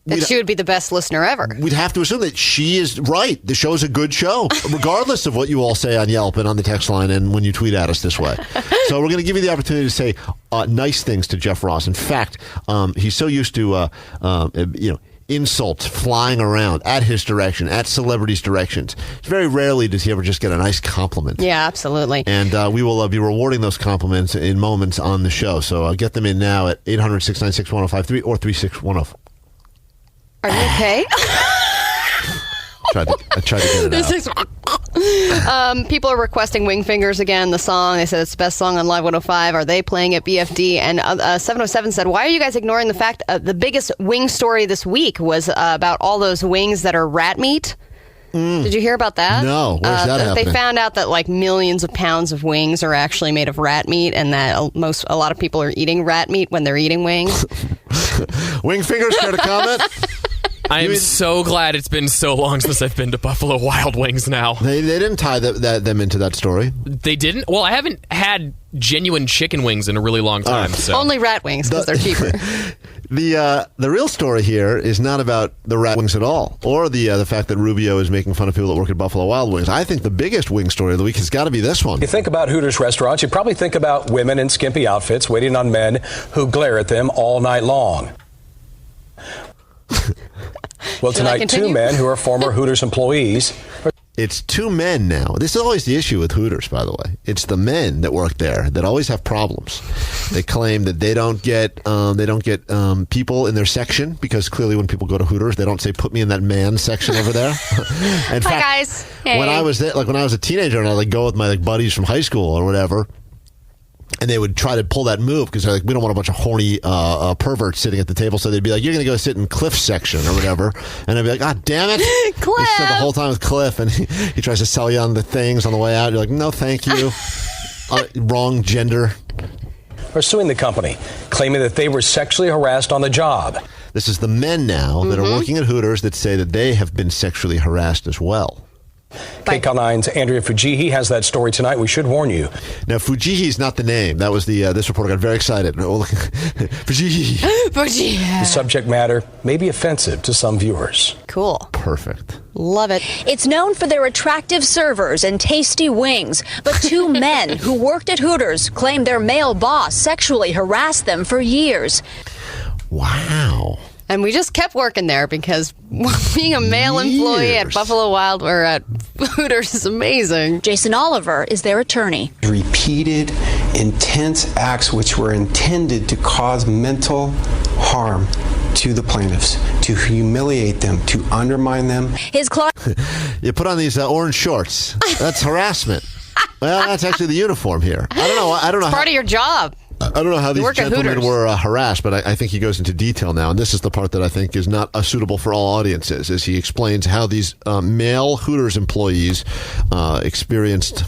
that she would be the best listener ever.
We'd have to assume that she is right. The show's a good show, regardless of what you all say on Yelp and on the text line and when you tweet at us this way. So we're going to give you the opportunity to say nice things to Jeff Ross. In fact, he's so used to insults flying around at his direction, at celebrities' directions. Very rarely does he ever just get a nice compliment.
Yeah, absolutely.
And we will be rewarding those compliments in moments on the show. So get them in now at 800-696-1053 or 3610.
Are you okay?
I tried to get it
out. People are requesting Wing Fingers again, the song. They said it's the best song on Live 105. Are they playing at BFD? And 707 said, why are you guys ignoring the fact the biggest wing story this week was about all those wings that are rat meat? Did you hear about that?
No. Where's that happening?
They found out that like millions of pounds of wings are actually made of rat meat, and that a lot of people are eating rat meat when they're eating wings.
Wing Fingers, care to comment?
I am so glad it's been so long since I've been to Buffalo Wild Wings now.
They didn't tie them into that story.
They didn't? Well, I haven't had genuine chicken wings in a really long time. So.
Only rat wings, because they're cheaper.
The real story here is not about the rat wings at all, or the fact that Rubio is making fun of people that work at Buffalo Wild Wings. I think the biggest wing story of the week has got to be this one.
You think about Hooters restaurants, you probably think about women in skimpy outfits waiting on men who glare at them all night long. Well, tonight, two men who are former Hooters employees.
It's two men now. This is always the issue with Hooters, by the way. It's the men that work there that always have problems. They claim that they don't get people in their section because clearly when people go to Hooters, they don't say "put me in that man section over there." In fact,
hi guys. Hey.
When I was there, when I was a teenager, and I'd go with my buddies from high school or whatever. And they would try to pull that move because they're like, we don't want a bunch of horny perverts sitting at the table. So they'd be like, you're going to go sit in Cliff's section or whatever. And I'd be like, God damn it.
Cliff.
You sit the whole time with Cliff. And he tries to sell you on the things on the way out. You're like, no, thank you. Wrong gender.
Are suing the company, claiming that they were sexually harassed on the job.
This is the men now that are working at Hooters that say that they have been sexually harassed as well.
KCAL9's Andrea Fujihi has that story tonight. We should warn you.
Now, Fujihi is not the name. That was this reporter got very excited. Fujihi.
Fujihi.
The subject matter may be offensive to some viewers.
Cool.
Perfect.
Love it.
It's known for their attractive servers and tasty wings, but two men who worked at Hooters claim their male boss sexually harassed them for years.
Wow.
And we just kept working there because being a male employee at Buffalo Wild or at Hooters is amazing.
Jason Oliver is their attorney.
Repeated, intense acts which were intended to cause mental harm to the plaintiffs, to humiliate them, to undermine them.
His client.
You put on these orange shorts. That's harassment. Well, that's actually the uniform here. I don't know.
It's part of your job.
I don't know how these gentlemen were harassed, but I think he goes into detail now. And this is the part that I think is not suitable for all audiences, as he explains how these male Hooters employees experienced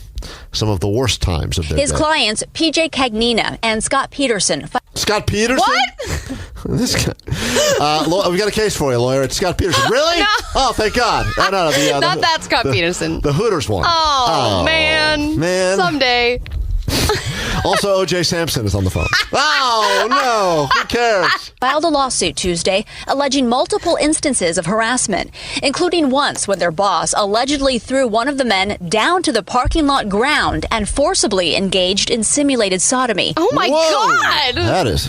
some of the worst times of their
His
day.
clients, PJ Cagnina and Scott Peterson.
Scott Peterson?
What?
This guy. We got a case for you, lawyer. It's Scott Peterson. Really?
No.
Oh, thank God. No,
not that Scott Peterson.
The Hooters one.
Oh, man. Someday.
Also, O.J. Simpson is on the phone. Oh, no. Who cares?
Filed a lawsuit Tuesday alleging multiple instances of harassment, including once when their boss allegedly threw one of the men down to the parking lot ground and forcibly engaged in simulated sodomy.
Oh, my God.
That is.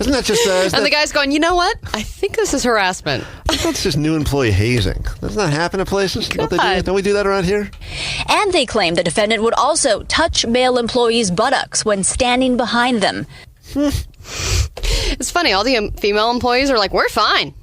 Isn't that just...
and the guy's going, you know what? I think this is harassment.
That's just new employee hazing. Doesn't that happen at places? Don't we do that around here?
And they claim the defendant would also touch male employees' buttocks when standing behind them.
It's funny. All the female employees are like, we're fine.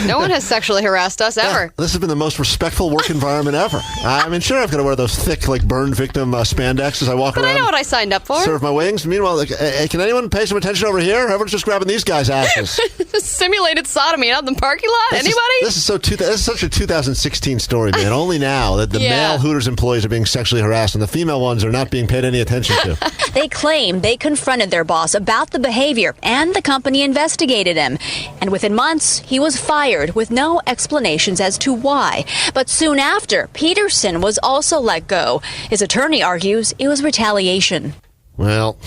No one has sexually harassed us ever.
Yeah, this has been the most respectful work environment ever. I mean, sure, I've got to wear those thick, like, burn victim spandex as I walk around.
But I know what I signed up for.
Serve my wings. Meanwhile, like, hey, can anyone pay some attention over here? Everyone's just grabbing these guys' asses.
Simulated sodomy out in the parking lot? Anybody?
This is such a 2016 story, man. Only now that the male Hooters employees are being sexually harassed and the female ones are not being paid any attention to.
They claim they confronted their boss about the behavior, and the company investigated him. And within months, he was fired with no explanations as to why. But soon after, Peterson was also let go. His attorney argues it was retaliation.
Well,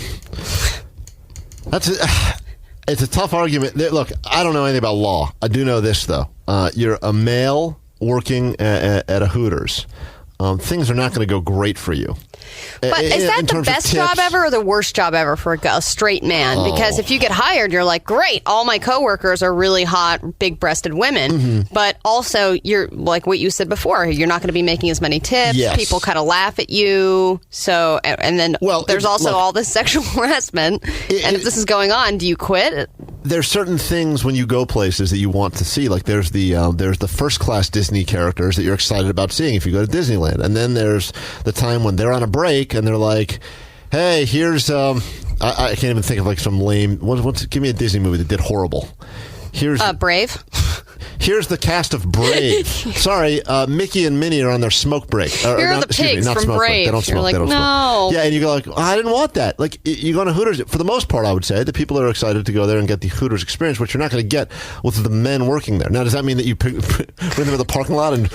it's a tough argument. Look, I don't know anything about law. I do know this, though. You're a male working at a Hooters. Things are not going to go great for you.
But is that the best job ever or the worst job ever for a straight man? Because if you get hired, you're like, great, all my coworkers are really hot, big-breasted women. Mm-hmm. But also, you're like what you said before, you're not going to be making as many tips. Yes. People kind of laugh at you. So, and then there's also all this sexual harassment. And if this is going on, do you quit?
There's certain things when you go places that you want to see. Like there's the first-class Disney characters that you're excited about seeing if you go to Disneyland. And then there's the time when they're on a break and they're like, hey, here's I can't even think of like some lame give me a Disney movie that did horrible. Here's
Brave.
Here's the cast of Brave. Sorry, Mickey and Minnie are on their smoke break.
Here are the pigs from Brave.
They don't smoke.
You're like, no.
Yeah, and you go like, I didn't want that. Like, you go to Hooters, for the most part, I would say, the people are excited to go there and get the Hooters experience, which you're not going to get with the men working there. Now, does that mean that you bring them in the parking lot and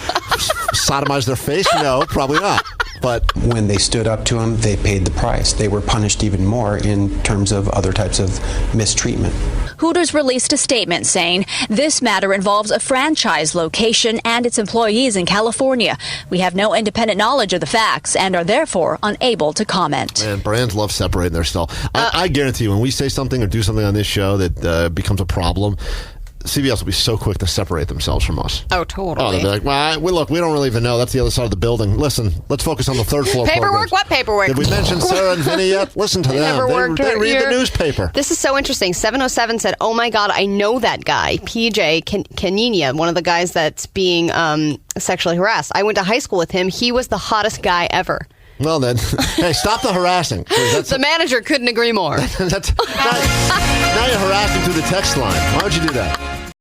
sodomize their face? No, probably not. But
when they stood up to him, they paid the price. They were punished even more in terms of other types of mistreatment.
Hooters released a statement saying this matter involves a franchise location and its employees in California. We have no independent knowledge of the facts and are therefore unable to comment.
Man, brands love separating their stuff. I guarantee you, when we say something or do something on this show that becomes a problem, CBS will be so quick to separate themselves from us.
Oh, totally.
Oh, they'll be like, well, look, we don't really even know. That's the other side of the building. Listen, let's focus on the third floor
Paperwork?
programs.
What paperwork?
Did we mention Sarah and Vinny yet? Listen to them. They read the newspaper.
This is so interesting. 707 said, oh my God, I know that guy, PJ Kanina, one of the guys that's being sexually harassed. I went to high school with him. He was the hottest guy ever.
Well, then, hey, stop the harassing.
The manager couldn't agree more.
Now you're harassing through the text line. Why would you do that?